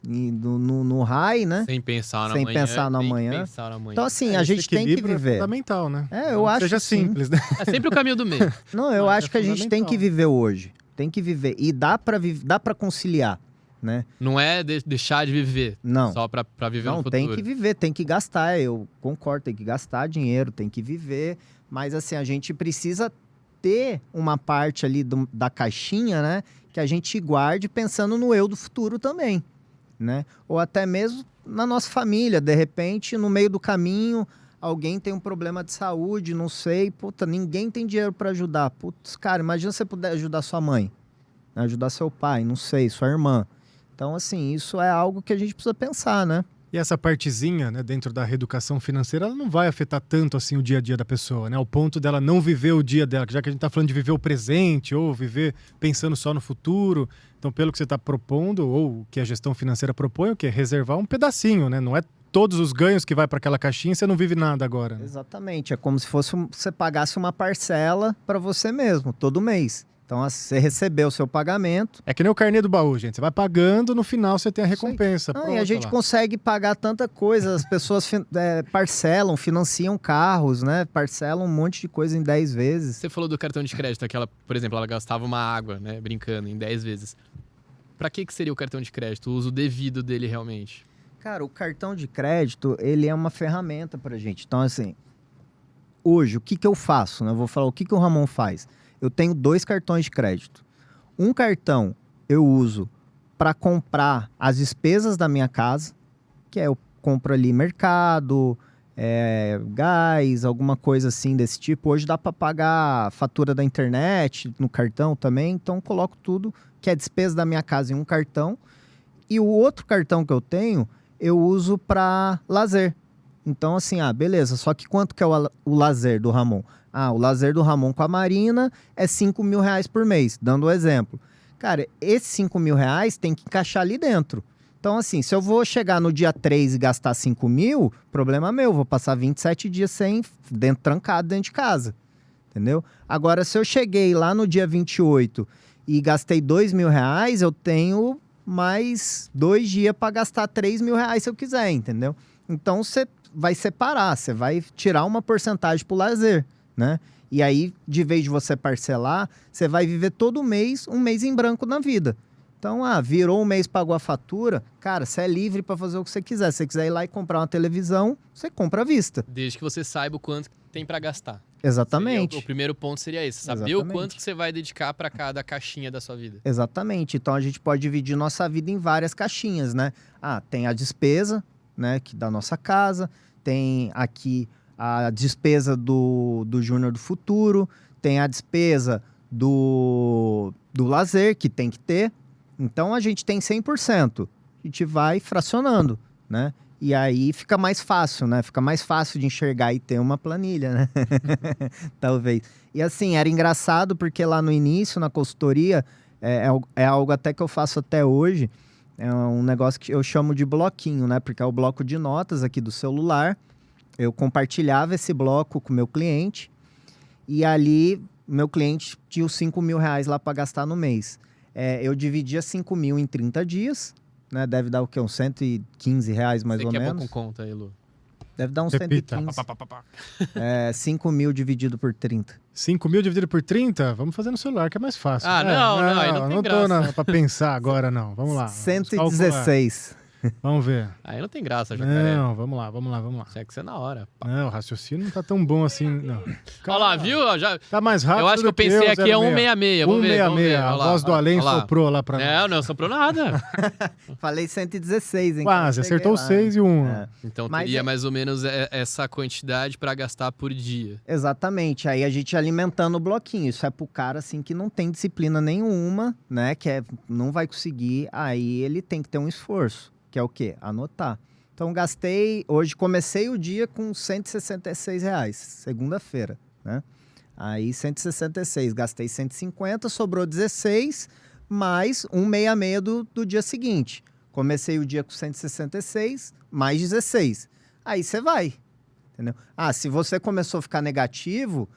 No high, né? Sem pensar no Sem amanhã. pensar no tem que amanhã. pensar no amanhã. Então, assim, a Esse gente tem que equilíbrio viver. É fundamental, né? Eu Não acho seja que sim. simples, né? É sempre o caminho do meio. Não, eu Mas acho é que a gente tem que fundamental. viver hoje. Tem que viver. E dá pra conciliar, né? Não é deixar de viver. Não. Só pra viver no Não, futuro. tem que viver, tem que gastar. Eu concordo, tem que gastar dinheiro, tem que viver. Mas, assim, a gente precisa ter uma parte ali da caixinha, né? Que a gente guarde pensando no eu do futuro também, né? Ou até mesmo na nossa família. De repente, no meio do caminho, alguém tem um problema de saúde, não sei. Puta, ninguém tem dinheiro para ajudar. Putz, cara, imagina você puder ajudar sua mãe, né? Ajudar seu pai, não sei, sua irmã. Então, assim, isso é algo que a gente precisa pensar, né? E essa partezinha, né, dentro da reeducação financeira, ela não vai afetar tanto assim o dia a dia da pessoa, né? Ao ponto dela não viver o dia dela, já que a gente tá falando de viver o presente ou viver pensando só no futuro. Então, pelo que você está propondo, ou o que a gestão financeira propõe, o que é reservar um pedacinho, né? Não é todos os ganhos que vai para aquela caixinha e você não vive nada agora, né? Exatamente. É como se fosse você pagasse uma parcela para você mesmo, todo mês. Então, você recebeu o seu pagamento. É que nem o carnê do baú, gente. Você vai pagando, no final você tem a recompensa. E a Pronto, gente lá. consegue pagar tanta coisa. As pessoas parcelam, financiam carros, né? Parcelam um monte de coisa em 10 vezes. Você falou do cartão de crédito, aquela, por exemplo, ela gastava uma água, né? Brincando, em 10 vezes. Pra que seria o cartão de crédito? O uso devido dele realmente? Cara, o cartão de crédito, ele é uma ferramenta pra gente. Então, assim, hoje, o que eu faço, né? Eu vou falar o que o Ramon faz. Eu tenho 2 cartões de crédito. Um cartão eu uso para comprar as despesas da minha casa, que é eu compro ali mercado, gás, alguma coisa assim desse tipo. Hoje dá para pagar a fatura da internet no cartão também, então coloco tudo que é despesa da minha casa em um cartão. E o outro cartão que eu tenho, eu uso para lazer. Então, assim, beleza, só que quanto que é o lazer do Ramon? O lazer do Ramon com a Marina é R$5.000 por mês, dando um exemplo. Cara, esses R$5.000 tem que encaixar ali dentro. Então, assim, se eu vou chegar no dia 3 e gastar 5.000, problema meu, vou passar 27 dias trancado dentro de casa, entendeu? Agora, se eu cheguei lá no dia 28 e gastei R$2.000, eu tenho mais 2 dias para gastar R$3.000 se eu quiser, entendeu? Então, você vai separar, você vai tirar uma porcentagem pro lazer, né? E aí, de vez de você parcelar, você vai viver todo mês, um mês em branco na vida. Então, virou um mês, pagou a fatura, cara, você é livre para fazer o que você quiser. Se você quiser ir lá e comprar uma televisão, você compra à vista. Desde que você saiba o quanto tem para gastar. Exatamente. O primeiro ponto seria esse, saber Exatamente. o quanto que você vai dedicar para cada caixinha da sua vida. Exatamente. Então, a gente pode dividir nossa vida em várias caixinhas, né? Tem a despesa, né, que da nossa casa, tem aqui a despesa do Júnior do Futuro, tem a despesa do lazer, que tem que ter. Então, a gente tem 100%. A gente vai fracionando, né? E aí fica mais fácil, né? Fica mais fácil de enxergar e ter uma planilha, né? Talvez. E assim, era engraçado porque lá no início, na consultoria, é algo até que eu faço até hoje, é um negócio que eu chamo de bloquinho, né? Porque é o bloco de notas aqui do celular. Eu compartilhava esse bloco com o meu cliente e ali meu cliente tinha os R$5.000 lá para gastar no mês. Eu dividia 5.000 em 30 dias, né? Deve dar o quê? Uns R$115 mais ou Você que é bom menos. com conta aí, Lu. Deve dar uns Repita. 115. 5.000 dividido por 30. 5.000 dividido por 30? Vamos fazer no celular, que é mais fácil. Não, aí não tem tô graça. pra pensar agora, não. Vamos lá. 116. Vamos ver. Aí não tem graça, Jacaré. Não, vamos lá. Tinha que ser na hora. Não, o raciocínio não tá tão bom assim, não. Olha lá, viu? Tá mais rápido. Eu acho que eu pensei aqui é 166. Vamos ver. 166. A voz do além soprou lá pra nós. Não soprou nada. Falei 116, hein? Quase, acertou 6 e 1. Então Mas teria mais ou menos essa quantidade pra gastar por dia. Exatamente. Aí a gente alimentando o bloquinho. Isso é pro cara, assim, que não tem disciplina nenhuma, né? Não vai conseguir. Aí ele tem que ter um esforço. Que é o quê? Anotar. Então, hoje comecei o dia com R$166, segunda-feira, né? Aí, 166, gastei 150, sobrou 16, mais 166 do dia seguinte. Comecei o dia com 166, mais 16. Aí você vai, entendeu? Se você começou a ficar negativo,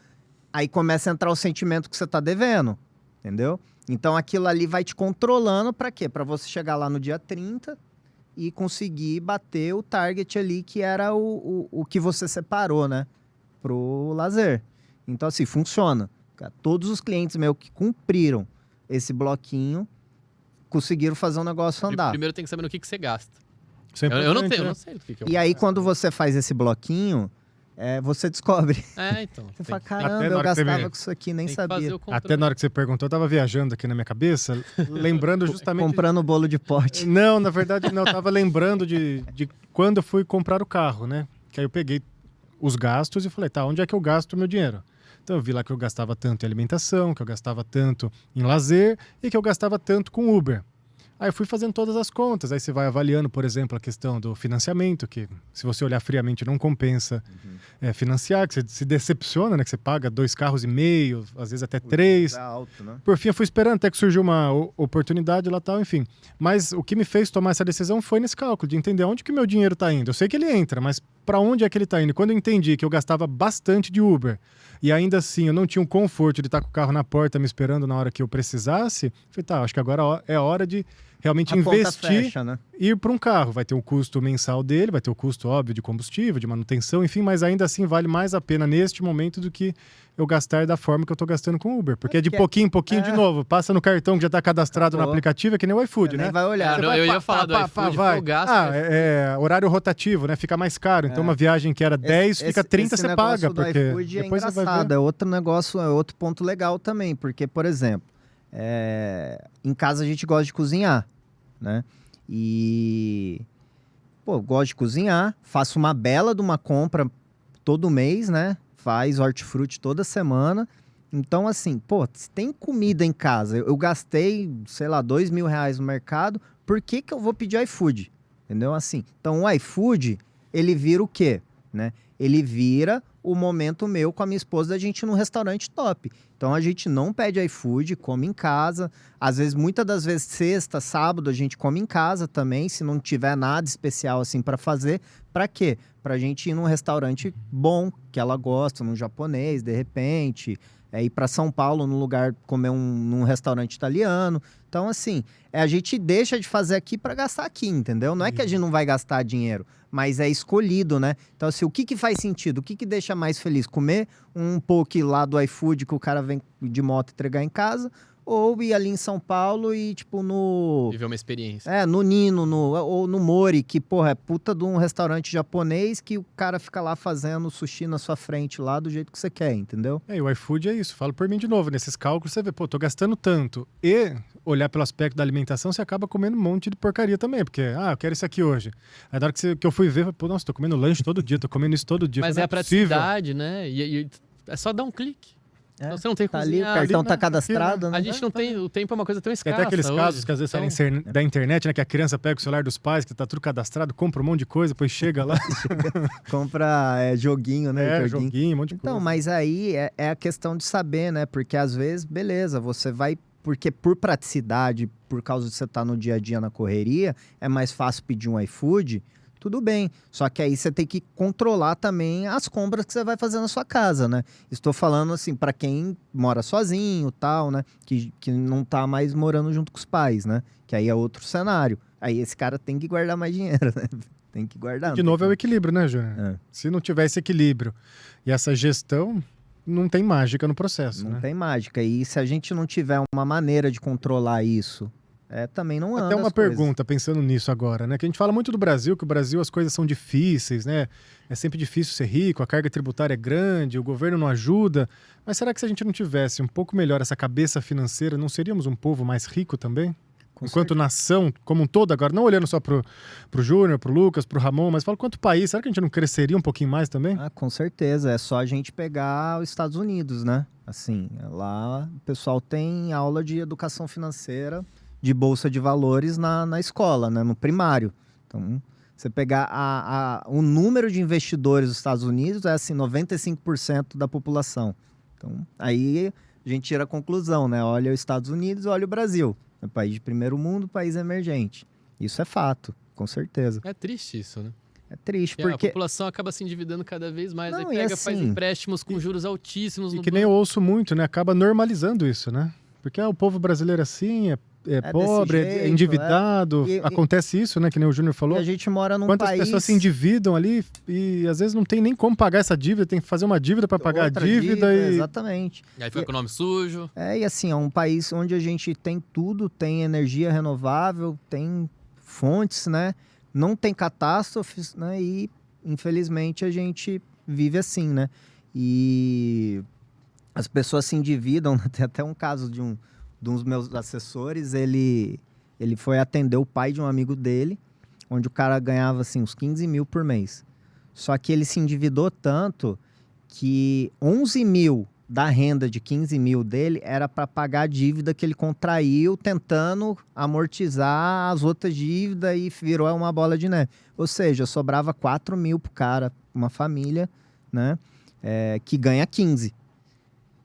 aí começa a entrar o sentimento que você tá devendo, entendeu? Então aquilo ali vai te controlando para quê? Para você chegar lá no dia 30 e conseguir bater o target ali que era o que você separou, né? Pro lazer. Então assim, funciona. Todos os clientes meus que cumpriram esse bloquinho conseguiram fazer o negócio andar. Primeiro tem que saber no que você gasta. Isso é Eu não importante, sei do que eu E aí, quando você faz esse bloquinho, você descobre. então. Você fala, Até caramba, na eu hora que você gastava vê. com isso aqui, nem Tem que fazer sabia. o controle. Até na hora que você perguntou, eu tava viajando aqui na minha cabeça, lembrando justamente... Comprando bolo de pote. Não, na verdade não, eu tava lembrando de quando eu fui comprar o carro, né? Que aí eu peguei os gastos e falei, tá, onde é que eu gasto o meu dinheiro? Então eu vi lá que eu gastava tanto em alimentação, que eu gastava tanto em lazer e que eu gastava tanto com Uber. Aí eu fui fazendo todas as contas, aí você vai avaliando, por exemplo, a questão do financiamento, que se você olhar friamente não compensa financiar, que você se decepciona, né? Que você paga 2,5 carros, às vezes até 3. É alto, né? Por fim, eu fui esperando até que surgiu uma oportunidade lá tal, enfim. Mas o que me fez tomar essa decisão foi nesse cálculo, de entender onde que o meu dinheiro está indo. Eu sei que ele entra, mas para onde é que ele está indo? E quando eu entendi que eu gastava bastante de Uber e ainda assim eu não tinha o conforto de estar com o carro na porta me esperando na hora que eu precisasse, eu falei, tá, acho que agora é hora de realmente A conta investir, fecha, né? ir para um carro. Vai ter o custo mensal dele, vai ter o custo óbvio de combustível, de manutenção, enfim, mas ainda assim vale mais a pena neste momento do que eu gastar da forma que eu tô gastando com o Uber. Porque é de pouquinho em pouquinho de novo. Passa no cartão que já tá cadastrado no aplicativo, é que nem o iFood, né? Nem vai olhar. Eu ia falar do iFood, vai. eu gasto. Horário rotativo, né? Fica mais caro. Então uma viagem que era 10, fica 30, você paga. Do Porque iFood é depois você vai engraçado. ver. É outro negócio, é outro ponto legal também. Porque, por exemplo, em casa a gente gosta de cozinhar, né? E... Pô, eu gosto de cozinhar. Faço uma bela de uma compra todo mês, né? Faz hortifruti toda semana. Então, assim, pô, se tem comida em casa, eu gastei, sei lá, R$2.000 no mercado, por que que eu vou pedir iFood? Entendeu? Assim, então o iFood, ele vira o quê? Né? Ele vira o momento meu com a minha esposa da gente ir num restaurante top. Então a gente não pede iFood, come em casa. Às vezes, muitas das vezes, sexta, sábado, a gente come em casa também, se não tiver nada especial assim para fazer. Para quê? Pra gente ir num restaurante bom, que ela gosta, num japonês, de repente. Ir para São Paulo, num lugar, comer num restaurante italiano. Então, assim, a gente deixa de fazer aqui para gastar aqui, entendeu? Não é que a gente não vai gastar dinheiro, mas é escolhido, né? Então, assim, o que faz sentido? O que deixa mais feliz? Comer um poke lá do iFood que o cara vem de moto entregar em casa, ou ir ali em São Paulo e, tipo, Viver uma experiência. no Nino, ou no Mori, que, porra, é puta de um restaurante japonês que o cara fica lá fazendo sushi na sua frente lá do jeito que você quer, entendeu? E o iFood é isso. Falo por mim de novo. Nesses cálculos você vê, pô, tô gastando tanto. E olhar pelo aspecto da alimentação, você acaba comendo um monte de porcaria também. Porque, eu quero isso aqui hoje. Aí na hora que eu fui ver, pô, nossa, tô comendo lanche todo dia, tô comendo isso todo dia. Mas não é a possível. praticidade, né? E é só dar um clique. Então, você não tem que Tá ali, o cozinhar. cartão tá né? cadastrado, né? A gente não tem... O tempo é uma coisa tão Tem escassa até aqueles hoje. casos que às vezes saem da internet, né? Que a criança pega o celular dos pais, que tá tudo cadastrado, compra um monte de coisa, depois chega lá. Compra joguinho, né? Joguinho, um monte de Então, coisa. mas aí é a questão de saber, né? Porque às vezes, beleza, você vai... Porque por praticidade, por causa de você estar no dia a dia na correria, é mais fácil pedir um iFood, tudo bem. Só que aí você tem que controlar também as compras que você vai fazer na sua casa, né? Estou falando assim, para quem mora sozinho, tal, né? Que não tá mais morando junto com os pais, né? Que aí é outro cenário. Aí esse cara tem que guardar mais dinheiro, né? Tem que guardar. De novo é o equilíbrio, né, Júnior? Se não tiver esse equilíbrio e essa gestão, não tem mágica no processo, Não né? tem mágica. E se a gente não tiver uma maneira de controlar isso, também não anda. Até uma as coisas. pergunta, pensando nisso agora, né? Que a gente fala muito do Brasil, que o Brasil as coisas são difíceis, né? É sempre difícil ser rico, a carga tributária é grande, o governo não ajuda. Mas será que se a gente não tivesse um pouco melhor essa cabeça financeira, não seríamos um povo mais rico também? Enquanto nação, como um todo, agora, não olhando só pro Júnior, pro Lucas, pro Ramon, mas fala quanto país, será que a gente não cresceria um pouquinho mais também? Com certeza, é só a gente pegar os Estados Unidos, né? Assim, lá o pessoal tem aula de educação financeira, de bolsa de valores na escola, né? No primário. Então, você pegar o número de investidores dos Estados Unidos é assim, 95% da população. Então, aí a gente tira a conclusão, né? Olha os Estados Unidos, olha o Brasil. País de primeiro mundo, país emergente. Isso é fato, com certeza. É triste isso, né? É triste, Porque porque... a população acaba se endividando cada vez mais. Aí Não, e pega, faz assim- empréstimos com juros altíssimos E no que nem eu ouço muito, né? Acaba normalizando isso, né? Porque o povo brasileiro é assim, é pobre, desse jeito, é endividado. E- Acontece isso, né? Que nem o Júnior E falou. a gente mora num Quantas país... pessoas se endividam ali e às vezes não tem nem como pagar essa dívida, tem que fazer uma dívida para pagar Outra a dívida e Exatamente. E aí fica com o nome sujo. E assim, é um país onde a gente tem tudo, tem energia renovável, tem fontes, né? Não tem catástrofes, né? E, infelizmente, a gente vive assim, né? E as pessoas se endividam. Tem até um caso de um dos meus assessores, ele foi atender o pai de um amigo dele, onde o cara ganhava, assim, uns 15 mil por mês. Só que ele se endividou tanto que 11 mil da renda de 15 mil dele era para pagar a dívida que ele contraiu tentando amortizar as outras dívidas e virou uma bola de neve. Ou seja, sobrava 4 mil pro cara, uma família, né, que ganha 15.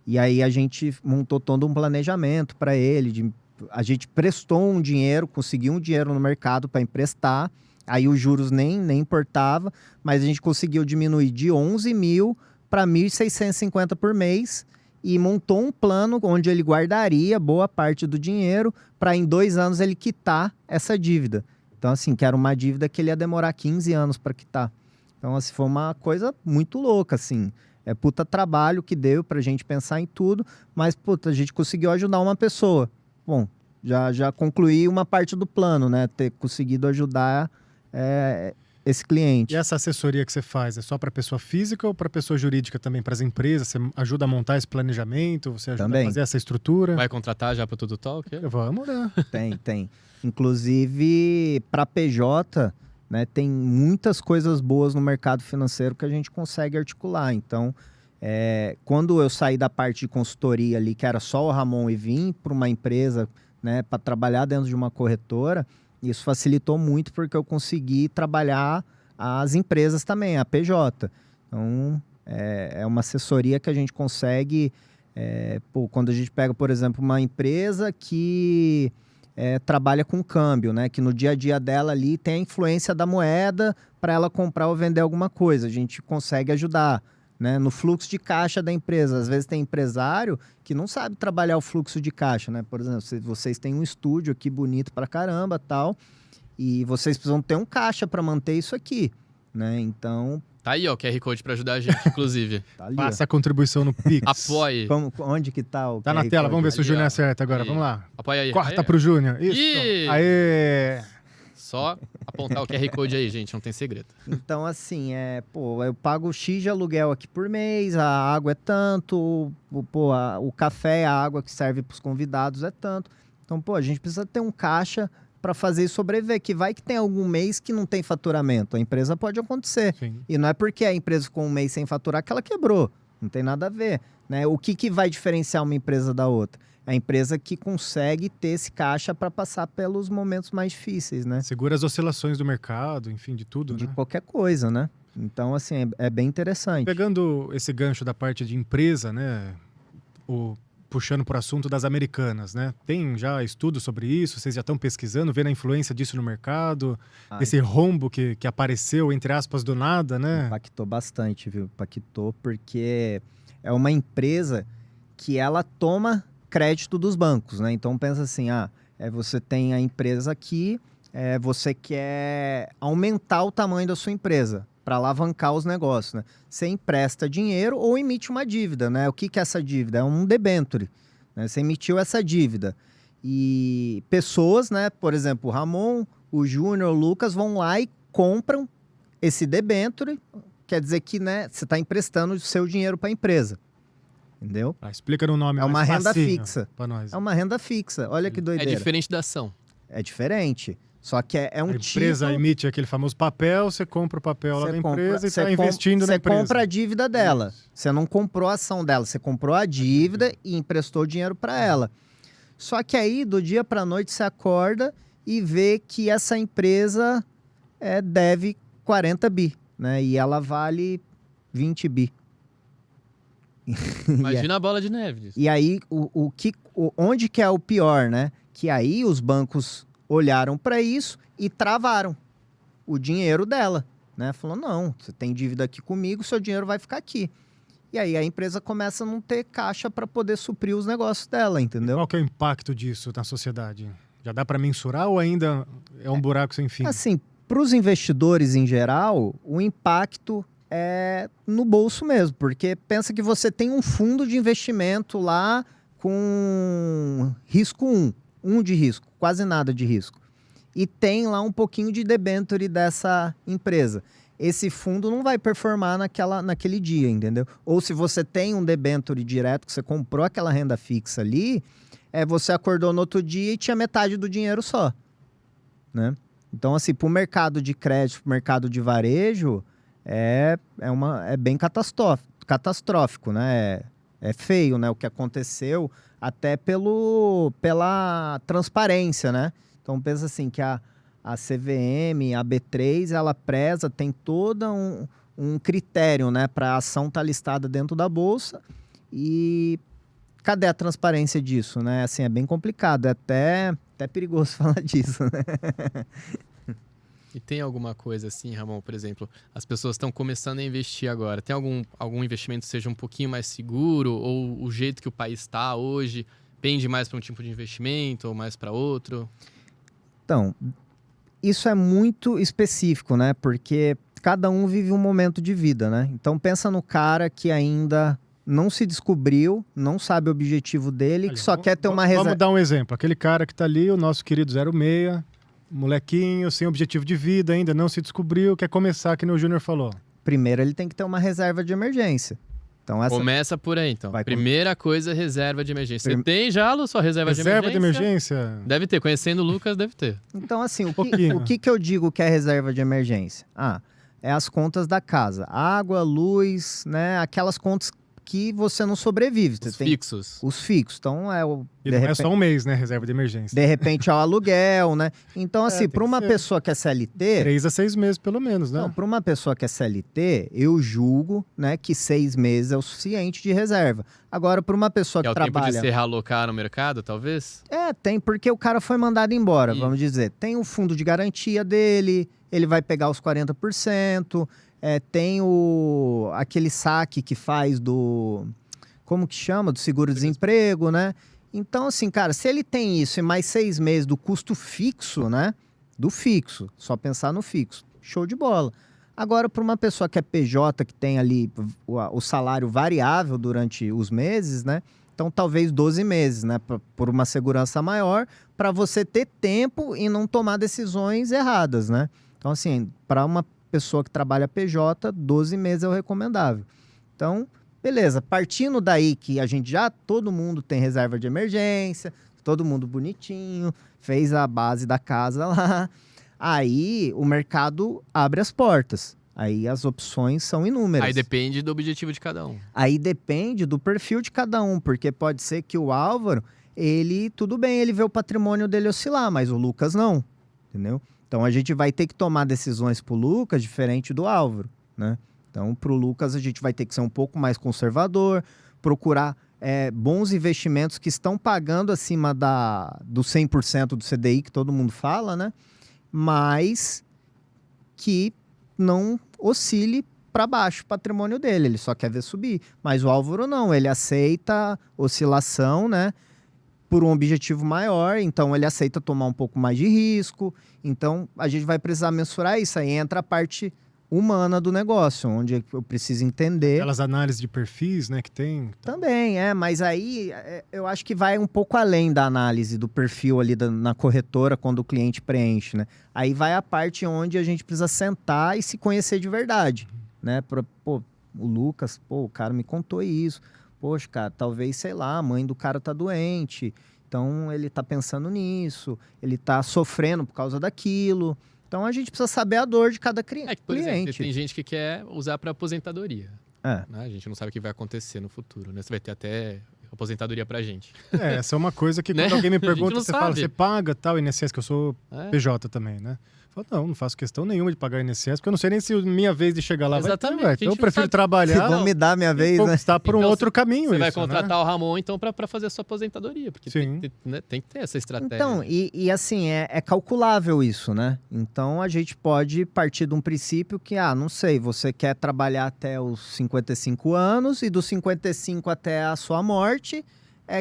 E aí a gente montou todo um planejamento para ele, a gente prestou um dinheiro, conseguiu um dinheiro no mercado para emprestar, aí os juros nem importava, mas a gente conseguiu diminuir de 11 mil para 1.650 por mês e montou um plano onde ele guardaria boa parte do dinheiro para em 2 anos ele quitar essa dívida. Então, assim, que era uma dívida que ele ia demorar 15 anos para quitar. Então, assim, foi uma coisa muito louca, assim. É puta trabalho que deu pra gente pensar em tudo, mas, puta, a gente conseguiu ajudar uma pessoa. Bom, já concluí uma parte do plano, né? Ter conseguido ajudar esse cliente. essa assessoria que você faz é só para pessoa física ou para pessoa jurídica também, para as empresas? Você ajuda a montar esse planejamento? Você ajuda Também. a fazer essa estrutura? Vai contratar já para Tudo Talk? Vamos, né? Tem. Inclusive, para PJ, né, tem muitas coisas boas no mercado financeiro que a gente consegue articular. Então, quando eu saí da parte de consultoria ali, que era só o Ramon, e vim para uma empresa, né, para trabalhar dentro de uma corretora, isso facilitou muito porque eu consegui trabalhar as empresas também, a PJ. Então, é uma assessoria que a gente consegue... quando a gente pega, por exemplo, uma empresa que trabalha com câmbio, né? Que no dia a dia dela ali tem a influência da moeda para ela comprar ou vender alguma coisa. A gente consegue ajudar, né? No fluxo de caixa da empresa. Às vezes tem empresário que não sabe trabalhar o fluxo de caixa, né? Por exemplo, vocês têm um estúdio aqui bonito pra caramba, tal, e vocês precisam ter um caixa para manter isso aqui, né? Então... Tá aí, ó, o QR Code para ajudar a gente, inclusive. Tá ali, Faça a contribuição no Pix. Apoie. onde que tá o Tá na QR tela, Code? vamos ver se o Ali, Júnior ó. acerta agora. Aí. Vamos lá. Apoia aí. Corta Aí, pro Júnior. Isso. Ih! Aê! Só apontar o QR Code aí, gente, não tem segredo. Então, assim, eu pago X de aluguel aqui por mês, a água é tanto, o café, a água que serve para os convidados é tanto. Então, a gente precisa ter um caixa para fazer isso sobreviver, que vai que tem algum mês que não tem faturamento. A empresa pode acontecer. Sim. E não é porque a empresa ficou um mês sem faturar que ela quebrou. Não tem nada a ver, né? O que vai diferenciar uma empresa da outra? É a empresa que consegue ter esse caixa para passar pelos momentos mais difíceis, né? Segura as oscilações do mercado, enfim, de tudo, De né? qualquer coisa, né? Então, assim, é bem interessante. Pegando esse gancho da parte de empresa, né? Puxando por assunto das americanas, né? Tem já estudo sobre isso? Vocês já estão pesquisando, vendo a influência disso no mercado? Esse rombo que apareceu, entre aspas, do nada, né? Impactou bastante, viu? Impactou porque é uma empresa que ela toma crédito dos bancos, né? Então pensa assim, você tem a empresa aqui, você quer aumentar o tamanho da sua empresa para alavancar os negócios, né? Você empresta dinheiro ou emite uma dívida, né? O que é essa dívida? É um debênture, né? Você emitiu essa dívida. E pessoas, né? Por exemplo, o Ramon, o Júnior, o Lucas vão lá e compram esse debênture. Quer dizer que, né, você está emprestando o seu dinheiro para a empresa. Entendeu? Explica no nome. É uma mais renda facinho fixa. Pra nós. É uma renda fixa. Olha que É doideira. diferente da ação. É diferente. Só que é um A empresa título... emite aquele famoso papel, você compra o papel lá da empresa e está investindo na Você empresa. compra a dívida dela. Isso. Você não comprou a ação dela, você comprou a dívida e emprestou dinheiro para ela. Só que aí, do dia para noite, você acorda e vê que essa empresa deve 40 bi, né? E ela vale 20 bi. Imagina a bola de neve disso. E aí, onde que é o pior, né? Que aí os bancos olharam para isso e travaram o dinheiro dela, né? Falou, não, você tem dívida aqui comigo, seu dinheiro vai ficar aqui. E aí a empresa começa a não ter caixa para poder suprir os negócios dela, entendeu? Qual que é o impacto disso na sociedade? Já dá para mensurar ou ainda é um buraco sem fim? Assim, para os investidores em geral, o impacto é no bolso mesmo, porque pensa que você tem um fundo de investimento lá com risco 1 de risco, quase nada de risco. E tem lá um pouquinho de debênture dessa empresa. Esse fundo não vai performar naquele dia, entendeu? Ou se você tem um debênture direto, que você comprou aquela renda fixa ali, você acordou no outro dia e tinha metade do dinheiro só, né? Então, assim, para o mercado de crédito, para o mercado de varejo, é bem catastrófico, né? É feio, né? O que aconteceu, até pela transparência, né? Então, pensa assim, que a CVM, a B3, ela preza, tem todo um critério, né? Para a ação estar listada dentro da Bolsa. E cadê a transparência disso, né? Assim, é bem complicado, é até perigoso falar disso, né? E tem alguma coisa assim, Ramon, por exemplo, as pessoas estão começando a investir agora. Tem algum investimento que seja um pouquinho mais seguro? Ou o jeito que o país está hoje pende mais para um tipo de investimento ou mais para outro? Então, isso é muito específico, né? Porque cada um vive um momento de vida, né? Então, pensa no cara que ainda não se descobriu, não sabe o objetivo dele, que só quer ter uma reserva. Vamos dar um exemplo. Aquele cara que está ali, o nosso querido 06, molequinho, sem objetivo de vida ainda, não se descobriu, quer começar, que nem o Júnior falou. Primeiro, ele tem que ter uma reserva de emergência. Então, Começa por aí, então. Primeira coisa, reserva de emergência. Você tem já, Lu, sua reserva de emergência? Reserva de emergência? Deve ter. Conhecendo o Lucas, deve ter. Então, assim, o que eu digo que é reserva de emergência? É as contas da casa. Água, luz, né? Aquelas contas que você não sobrevive. Os fixos. Os fixos. Então, E não é só um mês, né? Reserva de emergência. De repente é o aluguel, né? Então, assim, para uma pessoa que é CLT... 3 a 6 meses, pelo menos, né? Não, para uma pessoa que é CLT, eu julgo, né, que 6 meses é o suficiente de reserva. Agora, para uma pessoa que trabalha... É o tempo de se realocar no mercado, talvez? Tem, porque o cara foi mandado embora, vamos dizer. Tem o fundo de garantia dele, ele vai pegar os 40%... tem aquele saque que faz como que chama? Do seguro-desemprego, né? Então, assim, cara, se ele tem isso e mais 6 meses do custo fixo, né? Do fixo, só pensar no fixo, show de bola. Agora, para uma pessoa que é PJ, que tem ali o salário variável durante os meses, né? Então, talvez 12 meses, né? Por uma segurança maior, para você ter tempo e não tomar decisões erradas, né? Então, assim, para uma pessoa que trabalha PJ, 12 meses é o recomendável. Então, beleza. Partindo daí que todo mundo tem reserva de emergência, todo mundo bonitinho, fez a base da casa lá. Aí o mercado abre as portas. Aí as opções são inúmeras. Aí depende do objetivo de cada um. Aí depende do perfil de cada um, porque pode ser que o Álvaro, tudo bem, ele vê o patrimônio dele oscilar, mas o Lucas não, entendeu? Então, a gente vai ter que tomar decisões para o Lucas diferente do Álvaro, né? Então, para o Lucas, a gente vai ter que ser um pouco mais conservador, procurar bons investimentos que estão pagando acima do 100% do CDI, que todo mundo fala, né? Mas que não oscile para baixo o patrimônio dele, ele só quer ver subir. Mas o Álvaro não, ele aceita oscilação, né? Por um objetivo maior, então ele aceita tomar um pouco mais de risco. Então, a gente vai precisar mensurar isso. Aí entra a parte humana do negócio, onde eu preciso entender... Aquelas análises de perfis, né, que tem... Também, mas aí eu acho que vai um pouco além da análise do perfil ali na corretora, quando o cliente preenche, né? Aí vai a parte onde a gente precisa sentar e se conhecer de verdade, né? O Lucas, o cara me contou isso. Poxa, cara, talvez, sei lá, a mãe do cara tá doente, então ele tá pensando nisso, ele tá sofrendo por causa daquilo. Então a gente precisa saber a dor de cada cliente. Por exemplo, tem gente que quer usar para aposentadoria. Né? A gente não sabe o que vai acontecer no futuro, né? Você vai ter até aposentadoria pra gente. Essa é uma coisa que quando alguém me pergunta, você sabe. fala, você paga tal, INSS, que eu sou PJ também, né? Não faço questão nenhuma de pagar INSS, porque eu não sei nem se minha vez de chegar lá Exatamente, vai a ter. gente Então eu não prefiro sabe. trabalhar Vão me dar minha e vez, né? conquistar por um Então, outro caminho. Você vai isso, contratar né? o Ramon, então, para fazer a sua aposentadoria, porque Sim. tem que ter essa estratégia. Então, e assim, é calculável isso, né? Então, a gente pode partir de um princípio que, não sei, você quer trabalhar até os 55 anos e dos 55 até a sua morte,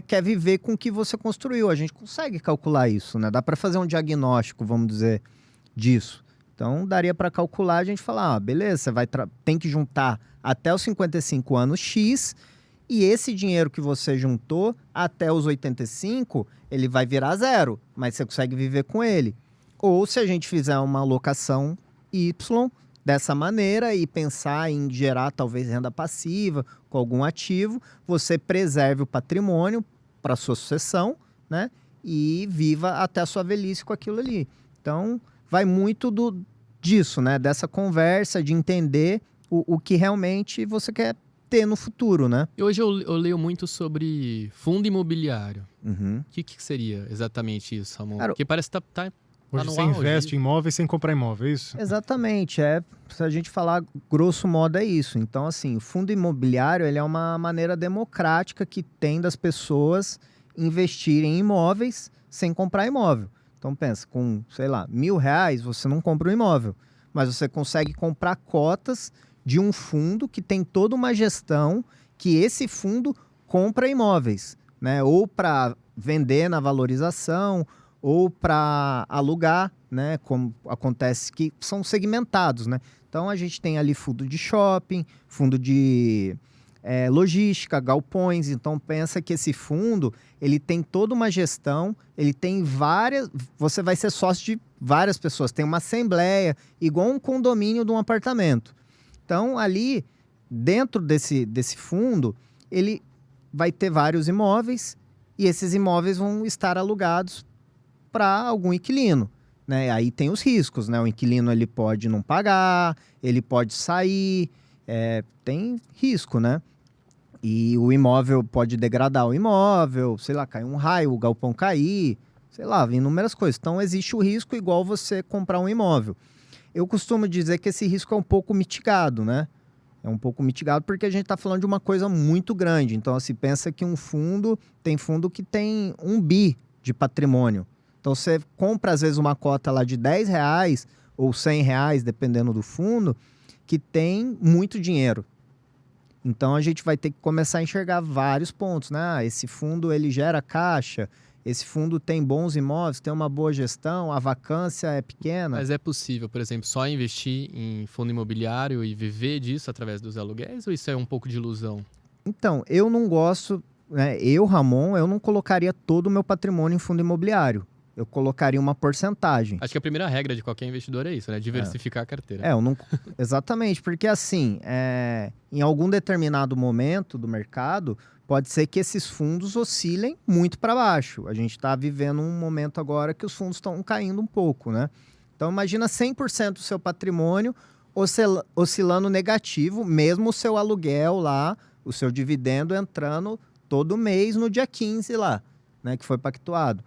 quer viver com o que você construiu. A gente consegue calcular isso, né? Dá para fazer um diagnóstico, vamos dizer, disso. Então, daria para calcular, a gente falar, beleza, você tem que juntar até os 55 anos X, e esse dinheiro que você juntou até os 85, ele vai virar zero, mas você consegue viver com ele. Ou se a gente fizer uma alocação Y dessa maneira e pensar em gerar talvez renda passiva com algum ativo, você preserve o patrimônio para a sua sucessão, né? E viva até a sua velhice com aquilo ali. Então, vai muito disso, né? Dessa conversa, de entender o que realmente você quer ter no futuro, né? E hoje eu leio muito sobre fundo imobiliário. Uhum. O que seria exatamente isso, Ramon? Cara, Porque parece que tá Hoje no você auge. investe em imóveis sem comprar imóvel, é isso? Exatamente, se a gente falar grosso modo é isso. Então, assim, o fundo imobiliário ele é uma maneira democrática que tem das pessoas investirem em imóveis sem comprar imóvel. Então, pensa, com, sei lá, R$1.000 você não compra um imóvel, mas você consegue comprar cotas de um fundo que tem toda uma gestão que esse fundo compra imóveis, né? Ou para vender na valorização, ou para alugar, né? Como acontece que são segmentados, né? Então a gente tem ali fundo de shopping, fundo de logística, galpões. Então pensa que esse fundo ele tem toda uma gestão, ele tem várias. Você vai ser sócio de várias pessoas, tem uma assembleia, igual um condomínio de um apartamento. Então ali dentro desse fundo ele vai ter vários imóveis e esses imóveis vão estar alugados para algum inquilino, né? Aí tem os riscos, né? O inquilino ele pode não pagar, ele pode sair, tem risco, né? E o imóvel pode degradar o imóvel, sei lá, cair um raio, o galpão cair, sei lá, inúmeras coisas. Então existe o risco igual você comprar um imóvel. Eu costumo dizer que esse risco é um pouco mitigado, né? É um pouco mitigado porque a gente está falando de uma coisa muito grande. Então, assim, pensa que tem fundo que tem 1 bi de patrimônio. Então, você compra, às vezes, uma cota lá de R$10 ou R$100, dependendo do fundo, que tem muito dinheiro. Então, a gente vai ter que começar a enxergar vários pontos, né? Esse fundo, ele gera caixa, esse fundo tem bons imóveis, tem uma boa gestão, a vacância é pequena. Mas é possível, por exemplo, só investir em fundo imobiliário e viver disso através dos aluguéis? Ou isso é um pouco de ilusão? Então, eu não gosto, né? Ramon, eu não colocaria todo o meu patrimônio em fundo imobiliário. Eu colocaria uma porcentagem. Acho que a primeira regra de qualquer investidor é isso, né? Diversificar a carteira. Eu não... Exatamente, porque assim, em algum determinado momento do mercado, pode ser que esses fundos oscilem muito para baixo. A gente está vivendo um momento agora que os fundos estão caindo um pouco, né? Então, imagina 100% do seu patrimônio oscilando negativo, mesmo o seu aluguel lá, o seu dividendo entrando todo mês no dia 15 lá, né? Que foi pactuado.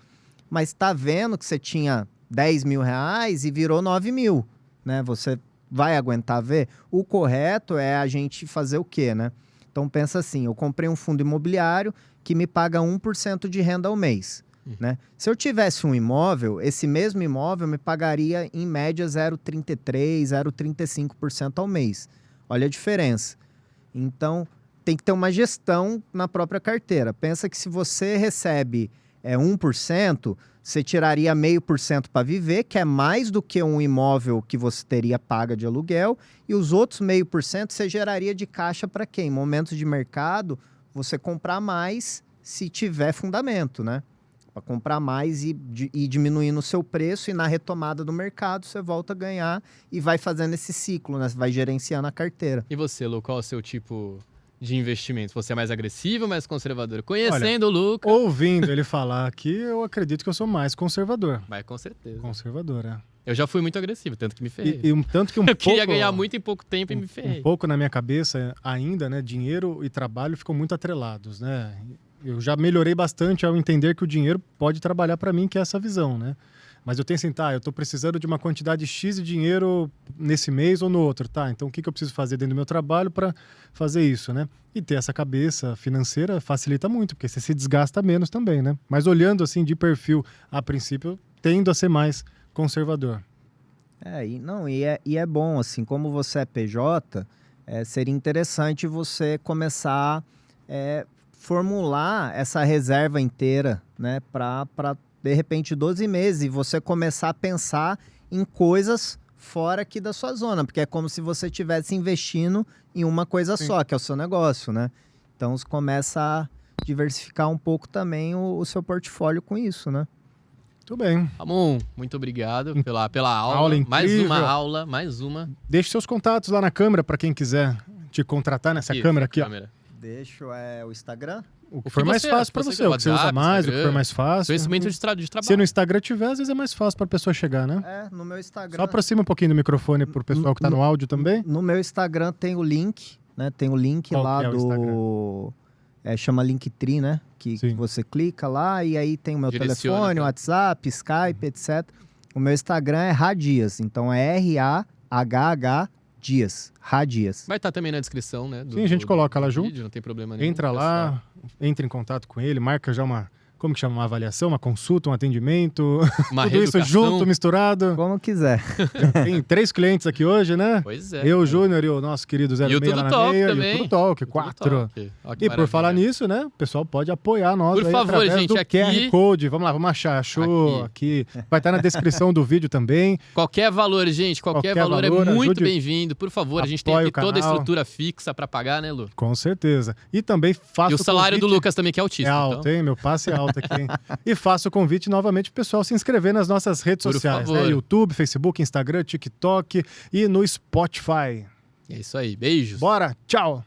Mas está vendo que você tinha R$10.000 e virou 9 mil, né? Você vai aguentar ver? O correto é a gente fazer o quê, né? Então pensa assim, eu comprei um fundo imobiliário que me paga 1% de renda ao mês, né? Se eu tivesse um imóvel, esse mesmo imóvel me pagaria em média 0,33%, 0,35% ao mês. Olha a diferença. Então tem que ter uma gestão na própria carteira. Pensa que se você recebe 1%, você tiraria 0,5% para viver, que é mais do que um imóvel que você teria paga de aluguel, e os outros 0,5% você geraria de caixa para quê? Em momentos de mercado, você comprar mais se tiver fundamento, né? Para comprar mais e diminuindo o seu preço, e na retomada do mercado você volta a ganhar e vai fazendo esse ciclo, né? Você vai gerenciando a carteira. E você, Lu, qual é o seu tipo de investimento? Você é mais agressivo ou mais conservador? Conhecendo o Lucas... Ouvindo ele falar aqui, eu acredito que eu sou mais conservador. Vai, com certeza. Conservador, Eu já fui muito agressivo, tanto que me ferrei. Tanto que eu queria ganhar muito em pouco tempo e me ferrei. Um pouco na minha cabeça ainda, né? Dinheiro e trabalho ficam muito atrelados, né? Eu já melhorei bastante ao entender que o dinheiro pode trabalhar para mim, que é essa visão, né? Mas eu tenho assim, tá, eu tô precisando de uma quantidade X de dinheiro nesse mês ou no outro, tá? Então o que eu preciso fazer dentro do meu trabalho para fazer isso, né? E ter essa cabeça financeira facilita muito, porque você se desgasta menos também, né? Mas olhando assim de perfil, a princípio, eu tendo a ser mais conservador. E é bom, assim, como você é PJ, seria interessante você começar a formular essa reserva inteira, né, para de repente 12 meses, e você começar a pensar em coisas fora aqui da sua zona, porque é como se você estivesse investindo em uma coisa só, que é o seu negócio, né? Então você começa a diversificar um pouco também o seu portfólio com isso, né? Muito bem. Ramon, muito obrigado pela aula. Aula mais incrível. uma aula, mais uma. Deixe seus contatos lá na câmera para quem quiser te contratar nessa Isso, câmera aqui, ó. Deixo o Instagram. O que for mais fácil para você, o que você usa mais, o que for mais fácil. Conhecimento de trabalho. Se no Instagram tiver, às vezes é mais fácil para a pessoa chegar, né? No meu Instagram. Só aproxima um pouquinho do microfone pro pessoal que tá no áudio também. No meu Instagram tem o link, né? Tem o link Qual lá que é o do... chama Linktree, né? Que você clica lá e aí tem o meu telefone, WhatsApp, Skype, etc. O meu Instagram é Radias, então é RAHH Dias, Radias. Vai estar também na descrição, né? Sim, a gente coloca lá junto. Vídeo, não tem problema nenhum. Entra lá, entra em contato com ele, marca já como que chama? Uma avaliação, uma consulta, um atendimento. Uma tudo isso junto, misturado. Como quiser. Tem 3 clientes aqui hoje, né? Pois é. Eu, Júnior e o nosso querido 06 e o lá Tudo na Talk meia. também. E o Tudo Talk, 4. E por falar nisso, né? O pessoal pode apoiar nós por aí favor, através gente, do aqui... QR Code. Vamos lá, vamos achar. Achou aqui. Vai estar na descrição do vídeo também. Qualquer valor, gente. Qualquer valor é muito bem-vindo. Por favor, a gente tem aqui toda a estrutura fixa para pagar, né, Lu? Com certeza. E também faço E o salário do Lucas também, que é autista. É alto, hein? Meu passe é alto aqui, hein? E faço o convite novamente pro pessoal se inscrever nas nossas redes sociais, né? YouTube, Facebook, Instagram, TikTok e no Spotify. É isso aí. Beijos. Bora, tchau!